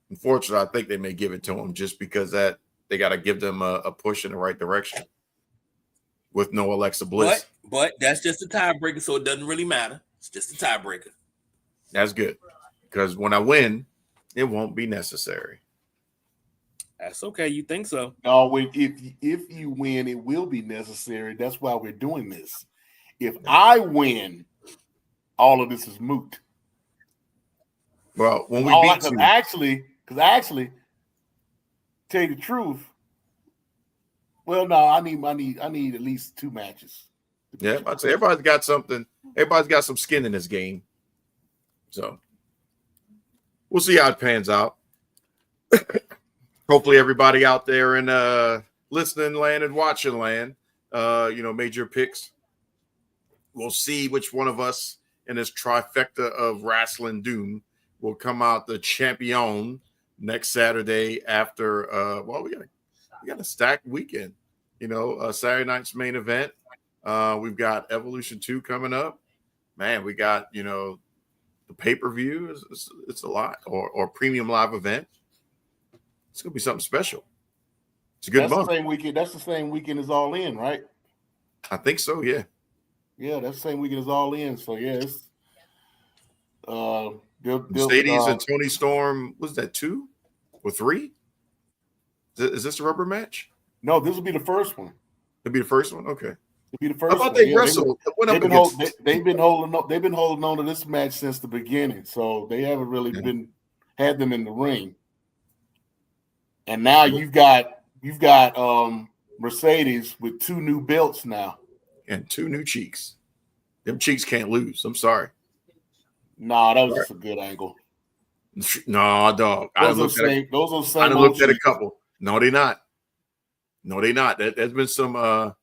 Unfortunately, I think they may give it to him just because that they got to give them a push in the right direction with no Alexa Bliss. But that's just a tiebreaker, so it doesn't really matter. It's just a tiebreaker. That's good. Because when I win, it won't be necessary. That's okay. You think so? No, if you win, it will be necessary. That's why we're doing this. If I win, all of this is moot. Well, when we beat you, because actually, tell you the truth. Well, no, I need at least 2 matches. yeah, I'd say everybody's got something. Everybody's got some skin in this game. So we'll see how it pans out. Hopefully, everybody out there in listening land and watching land, made your picks. We'll see which one of us in this trifecta of wrestling doom will come out the champion next Saturday after. We got a stacked weekend. Saturday night's main event. We've got Evolution 2 coming up. Man, we got the pay-per-view. It's a lot, or premium live event. It's gonna be something special. It's a good month. The same weekend. That's the same weekend as All In, right? I think so. Yeah. Yeah, that's the same weekend as All In. So yeah, it's Mercedes and Tony Storm. Was that 2 or 3? Is this a rubber match? No, this will be the first one. It'll be the first one. Okay. It'll be the first. How about they wrestled? They've been holding on to this match since the beginning, so they haven't really had them in the ring. And now you've got Mercedes with 2 new belts now. And 2 new cheeks. Them cheeks can't lose. I'm sorry. Nah, that was just a good angle. Nah, dog. I looked at a couple. No, they're not. No, they're not. There's been some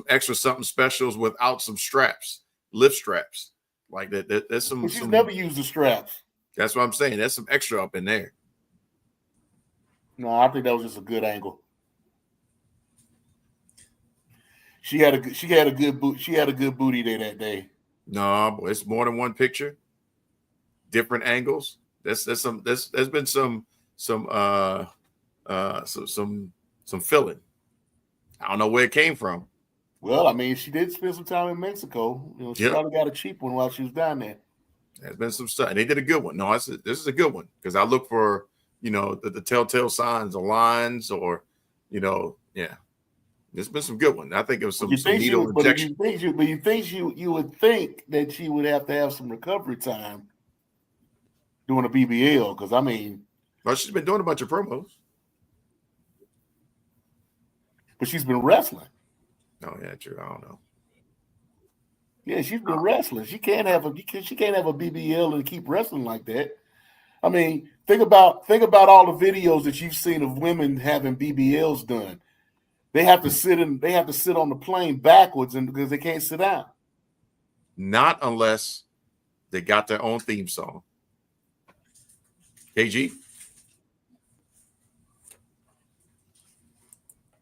extra something specials without some straps, lift straps. Like that. There's some. But she's never used the straps. That's what I'm saying. There's some extra up in there. No, I think that was just a good angle. She had a good booty day that day. No, boy, it's more than one picture, different angles. There's been some filling. I don't know where it came from. Well, I mean, she did spend some time in Mexico. She probably got a cheap one while she was down there. There's been some stuff, and they did a good one. No, this is a good one because I look for the telltale signs or lines or There's been some good ones. I think it was some needle injection. But you think you would think that she would have to have some recovery time doing a BBL because well, she's been doing a bunch of promos, but she's been wrestling. Oh yeah, true. I don't know. Yeah, she's been wrestling. She can't have a BBL and keep wrestling like that. I mean, think about all the videos that you've seen of women having BBLs done. They have to sit on the plane backwards because they can't sit down. Not unless they got their own theme song. KG.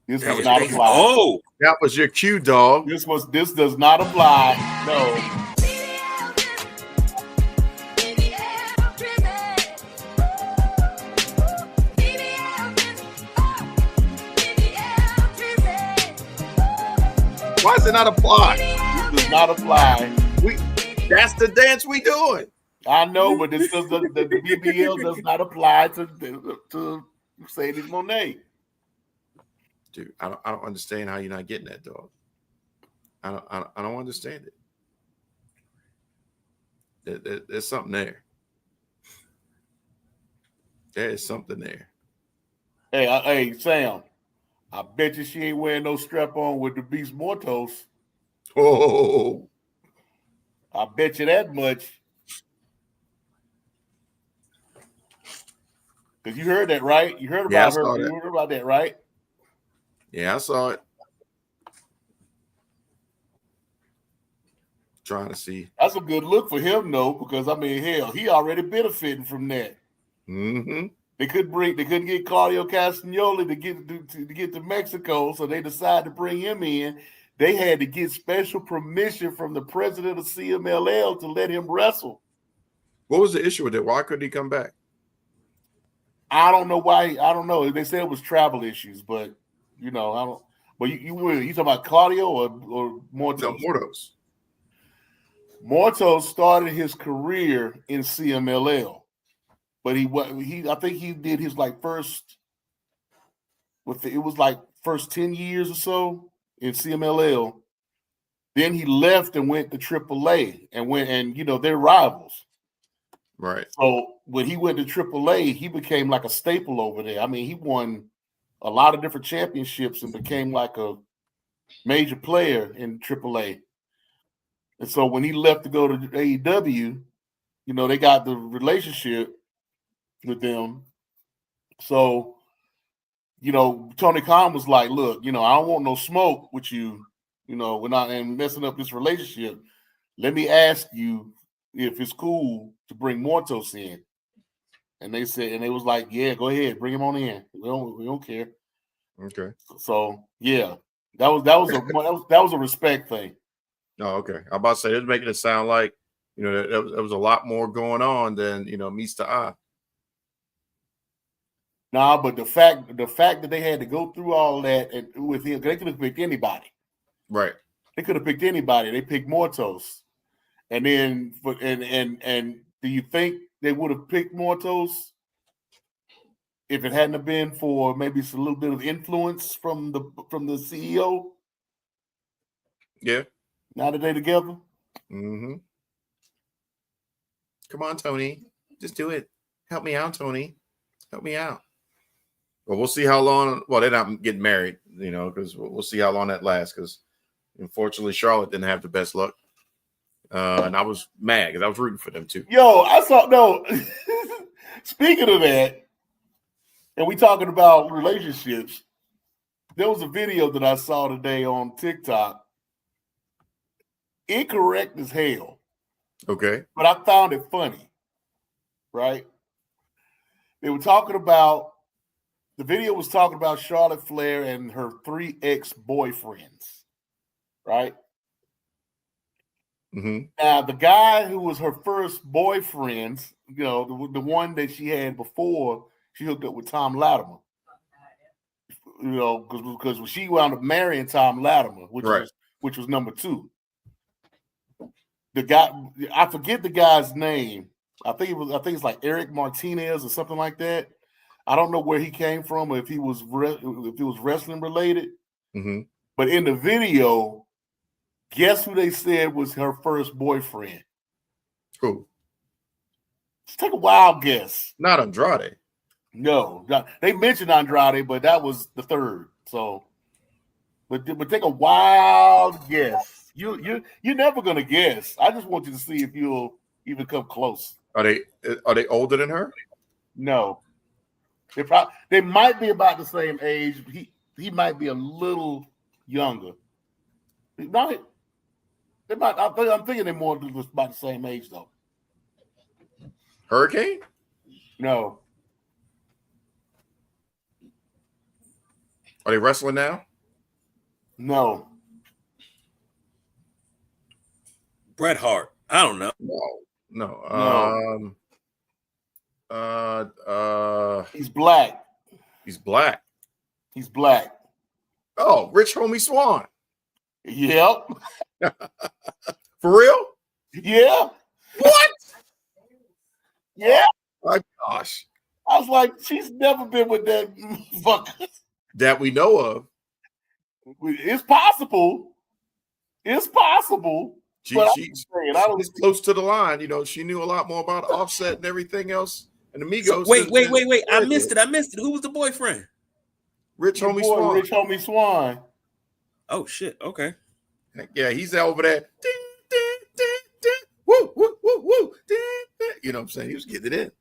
This does not apply. Oh, that was your cue, dog. This does not apply. No. Why does it not apply? This does not apply. That's the dance we doing. I know, but the BBL does not apply to Mercedes Moné. Dude, I don't understand how you're not getting that, dog. I don't understand it. There's something there. There is something there. Hey, Sam. I bet you she ain't wearing no strap on with the Beast Mortos. Oh, I bet you that much. Because you heard that, right? You heard about her. You heard about that, right? Yeah, I saw it. Trying to see. That's a good look for him, though, because hell, he already benefiting from that. Mm-hmm. They couldn't get Claudio Castagnoli to get to Mexico, so they decided to bring him in. They had to get special permission from the president of CMLL to let him wrestle. What was the issue with it? Why couldn't he come back? I don't know why. I don't know. They said it was travel issues, but I don't. But you talking about Claudio or Mortos? No, Mortos. Morto started his career in CMLL, but I think he did his first it was first 10 years or so in CMLL. Then he left and went to AAA and they're rivals. Right. So when he went to AAA, he became like a staple over there. I mean, he won a lot of different championships and became like a major player in AAA. And so when he left to go to AEW, they got the relationship with them. So, Tony Khan was like, look, I don't want no smoke with you, we're not and messing up this relationship. Let me ask you if it's cool to bring Mortos in. And they said, and they was like, yeah, go ahead, bring him on in. We don't care. Okay. So yeah, that was a respect thing. Oh, okay. I'm about to say, it's making it sound like, there was a lot more going on than, meets the eye. Nah, but the fact that they had to go through all that and with him, they could have picked anybody. Right. They could have picked anybody. They picked Mortos. And then and do you think they would have picked Mortos if it hadn't have been for maybe a little bit of influence from the CEO? Yeah. Now that they're together? Mm-hmm. Come on, Tony. Just do it. Help me out, Tony. Help me out. Well, we'll see how long. Well, they're not getting married, because we'll see how long that lasts. Because unfortunately, Charlotte didn't have the best luck, and I was mad because I was rooting for them too. Yo, I saw no. Speaking of that, and we talking about relationships, there was a video that I saw today on TikTok. Incorrect as hell. Okay. But I found it funny, right? They were talking about, the video was talking about Charlotte Flair and her 3 ex-boyfriends, right? Mm-hmm. Now, the guy who was her first boyfriend, the one that she had before she hooked up with Tom Latimer, because when she wound up marrying Tom Latimer, which was number 2. The guy, I forget the guy's name. I think it's like Eric Martinez or something like that. I don't know where he came from or if he was wrestling related. Mm-hmm. But in the video, guess who they said was her first boyfriend? Who? Let's take a wild guess. Not Andrade. No, they mentioned Andrade, but that was the third. So, but take a wild guess. You're never gonna guess. I just want you to see if you'll even come close. Are they older than her? No, they might be about the same age. He might be a little younger. No, they might. I'm thinking they're more about the same age though. Hurricane? No. Are they wrestling now? No. Bret Hart. I don't know. No. He's black. He's black. He's black. Oh, Rich Homie Swan. Yep. For real? Yeah. What? Yeah. My gosh. I was like, she's never been with that fucker. That we know of. It's possible. It's possible. She's close to the line. She knew a lot more about Offset and everything else. And Amigos. So, wait. I missed it. Who was the boyfriend? Rich Homie Swan. Rich Homie Swan. Oh, shit. Okay. Yeah, he's over there. Ding, ding, ding, ding. Woo, woo, woo, woo. Ding, ding. You know what I'm saying? He was getting it in.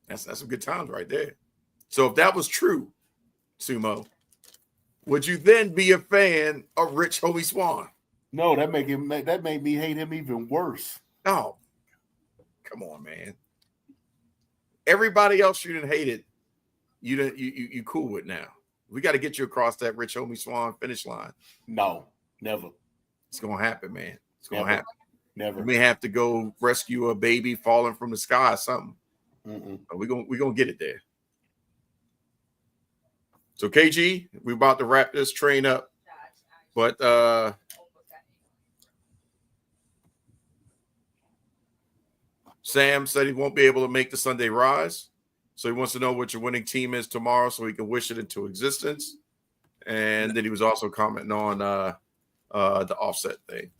That's some good times right there. So if that was true, Sumo, would you then be a fan of Rich Homie Swan? No, that made me hate him even worse. No. Come on, man. Everybody else you didn't hate it, you cool with now. We got to get you across that Rich Homie Swan finish line. No, never. It's gonna happen, man. It's gonna happen. Never. We may have to go rescue a baby falling from the sky or something. But we're gonna get it there. So KG, we're about to wrap this train up. But Sam said he won't be able to make the Sunday Rise. So he wants to know what your winning team is tomorrow so he can wish it into existence. And then he was also commenting on the Offset thing.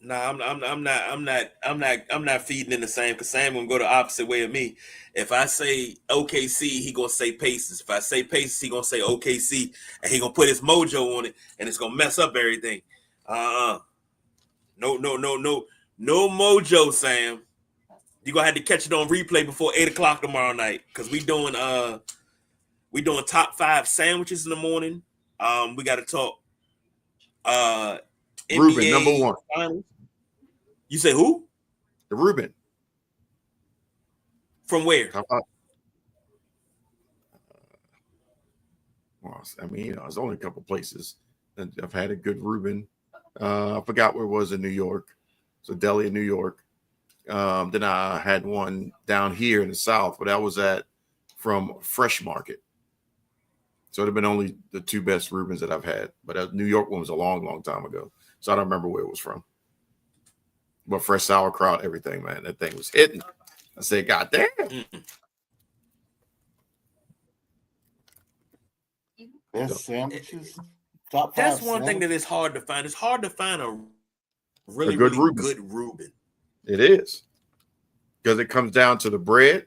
No, I'm not feeding in the same, because Sam gonna go the opposite way of me. If I say OKC, he gonna say Pacers. If I say Pacers, he gonna say OKC, and he gonna put his mojo on it, and it's gonna mess up everything. No mojo, Sam. You gonna have to catch it on replay before 8:00 tomorrow night, because we doing top 5 sandwiches in the morning. We got to talk Ruben, NBA number 1. Finals. You say who? The Ruben. From where? Well, I mean, there's only a couple places that I've had a good Reuben. I forgot where it was in New York. It's a deli in New York. Then I had one down here in the South, but that was from Fresh Market. So it'd have been only the 2 best Reubens that I've had. But the New York one was a long, long time ago. So I don't remember where it was from. But fresh sauerkraut, everything, man. That thing was hitting. I said, God damn. Best sandwiches. Top 5 That's one sandwiches. thing that is hard to find. It's hard to find a really good Reuben. It is. Because it comes down to the bread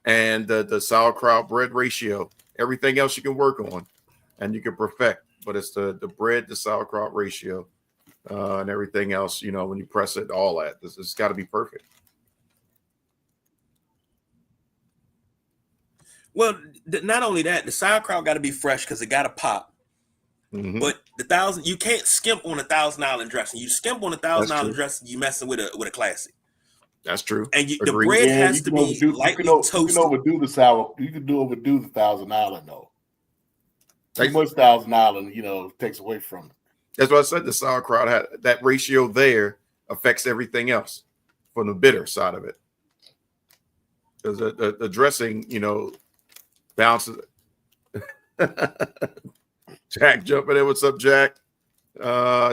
and the sauerkraut bread ratio. Everything else you can work on and you can perfect. But it's the bread, the sauerkraut ratio, and everything else, when you press it, all that. It's got to be perfect. Well, not only that, the sauerkraut got to be fresh because it got to pop. Mm-hmm. But you can't skimp on $1,000 dressing. You skimp on $1,000 dressing, you messing with a classic. That's true. And the bread has to be lightly toasted. You can overdo the sour. You can overdo the $1,000 though. Too much $1,000, takes away from it. That's what I said. The sauerkraut had that ratio there affects everything else from the bitter side of it. Because the dressing, bounces. Jack jumping in. What's up, Jack?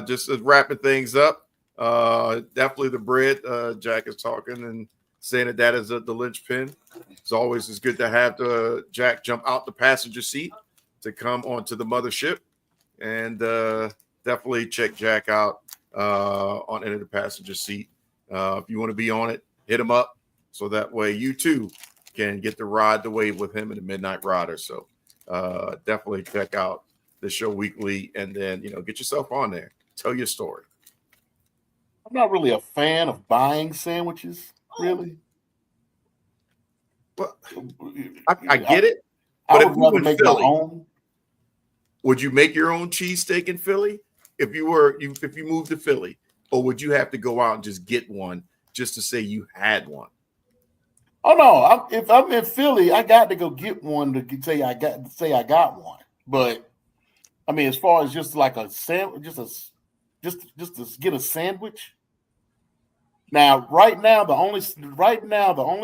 Just wrapping things up. Definitely the bread. Jack is talking and saying that is the linchpin. It's always good to have Jack jump out the passenger seat to come onto the mothership, and definitely check Jack out on into the passenger seat. If you want to be on it, hit him up so that way you too can get to ride the wave with him in the Midnight Rider. So definitely check out the show weekly, and then get yourself on there. Tell your story. I'm not really a fan of buying sandwiches, really. Well, I get it. But I would rather make my own. Would you make your own cheesesteak in Philly if you moved to Philly, or would you have to go out and just get one just to say you had one? Oh no! If I'm in Philly, I got to go get one to say I got one. But I mean, as far as just like a sandwich, just to get a sandwich. Now, right now, the only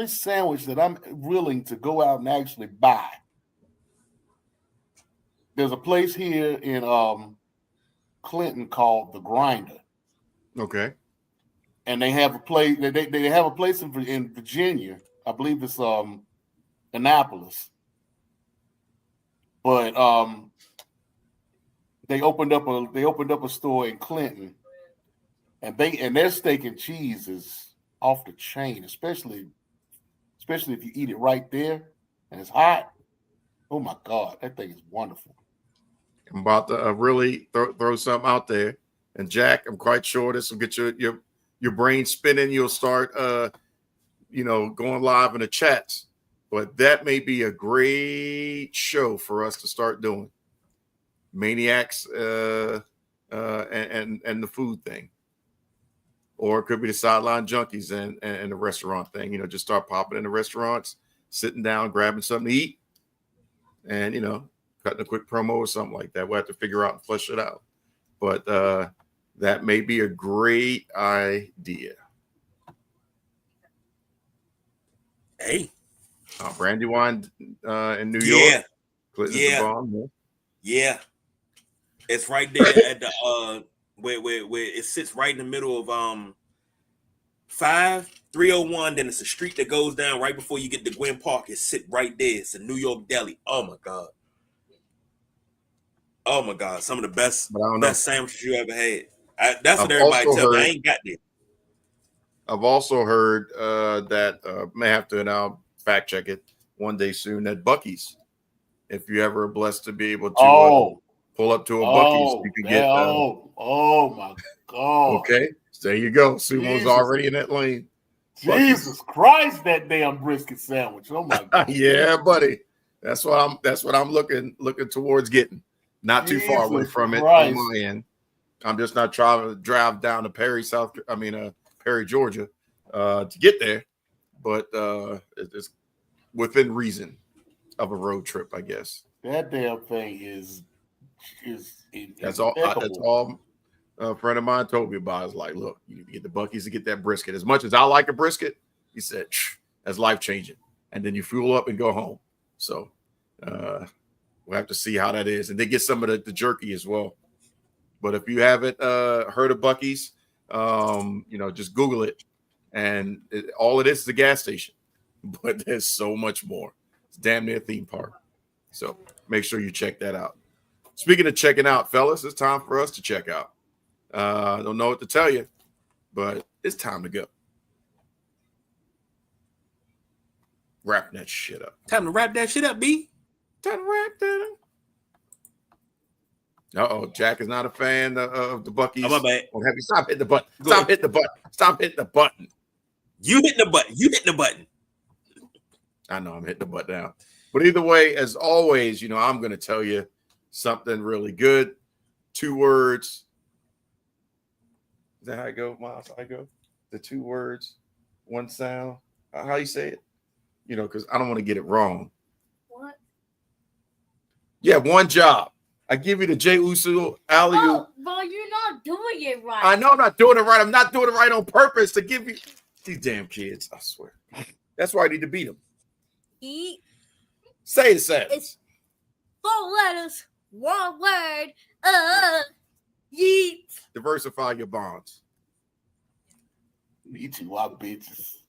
sandwich that I'm willing to go out and actually buy. There's a place here in Clinton called The Grinder. Okay. And they have a place. They have a place in Virginia. I believe it's Annapolis. But they opened up a store in Clinton, and their steak and cheese is off the chain, especially if you eat it right there and it's hot. Oh my God, that thing is wonderful. I'm about to really throw something out there, and Jack, I'm quite sure this will get your brain spinning. You'll start going live in the chats, but that may be a great show for us to start doing. Maniacs and the food thing, or it could be the sideline junkies and the restaurant thing. Just start popping in the restaurants, sitting down, grabbing something to eat, and cutting a quick promo or something like that. We'll have to figure out and flesh it out, but that may be a great idea. Hey, Brandywine in New York. Clinton's the bomb. Yeah. It's right there at the where it sits right in the middle of 301. Then it's a street that goes down right before you get to Gwynn Park. It's sit right there. It's a New York deli. Oh my god. Oh my god. Some of the best sandwiches you ever had. That's what everybody tells me. I ain't got there. I've also heard that may have to now fact check it one day soon at Buc-ee's. If you ever are blessed to be able to pull up to a Buc-ee's, you can get. Oh my god! Okay, so there you go. Sumo's already in that lane. Jesus Christ, that damn brisket sandwich! Oh my god! Yeah, buddy. That's what I'm looking towards getting. Not too far away from it on my end. I'm just not trying to drive down to Perry, Perry, Georgia, to get there, but it's within reason of a road trip, I guess. That damn thing is that's all. A friend of mine told me about. Is like, look, you need to get the Buc-ee's to get that brisket. As much as I like a brisket, he said that's life changing. And then you fuel up and go home. So we'll have to see how that is, and they get some of the jerky as well. But if you haven't heard of Buc-ee's, just Google it, and all it is a gas station. But there's so much more. It's damn near a theme park. So make sure you check that out. Speaking of checking out, fellas, it's time for us to check out. I don't know what to tell you, but it's time to go. Wrap that shit up. Time to wrap that shit up, B. Time to wrap that up. Jack is not a fan of the Buc-ee's. Oh, my bad. Have you stop hitting the button? Stop hitting the button. Stop hitting the button. You hitting the button. You hitting the button. I know I'm hitting the button now. But either way, as always, I'm going to tell you something really good. 2 words. Is that how I go, Miles? How I go? The 2 words, 1 sound. How you say it? Because I don't want to get it wrong. What? Yeah, 1 job. I give you the Jey Uso alley-oop. Oh, but you're not doing it right. I know I'm not doing it right. I'm not doing it right on purpose to give you these damn kids. I swear. That's why I need to beat them. Eat. Say the sentence. It's 4 letters, 1 word. Yeet. Diversify your bonds. Me too, bitches.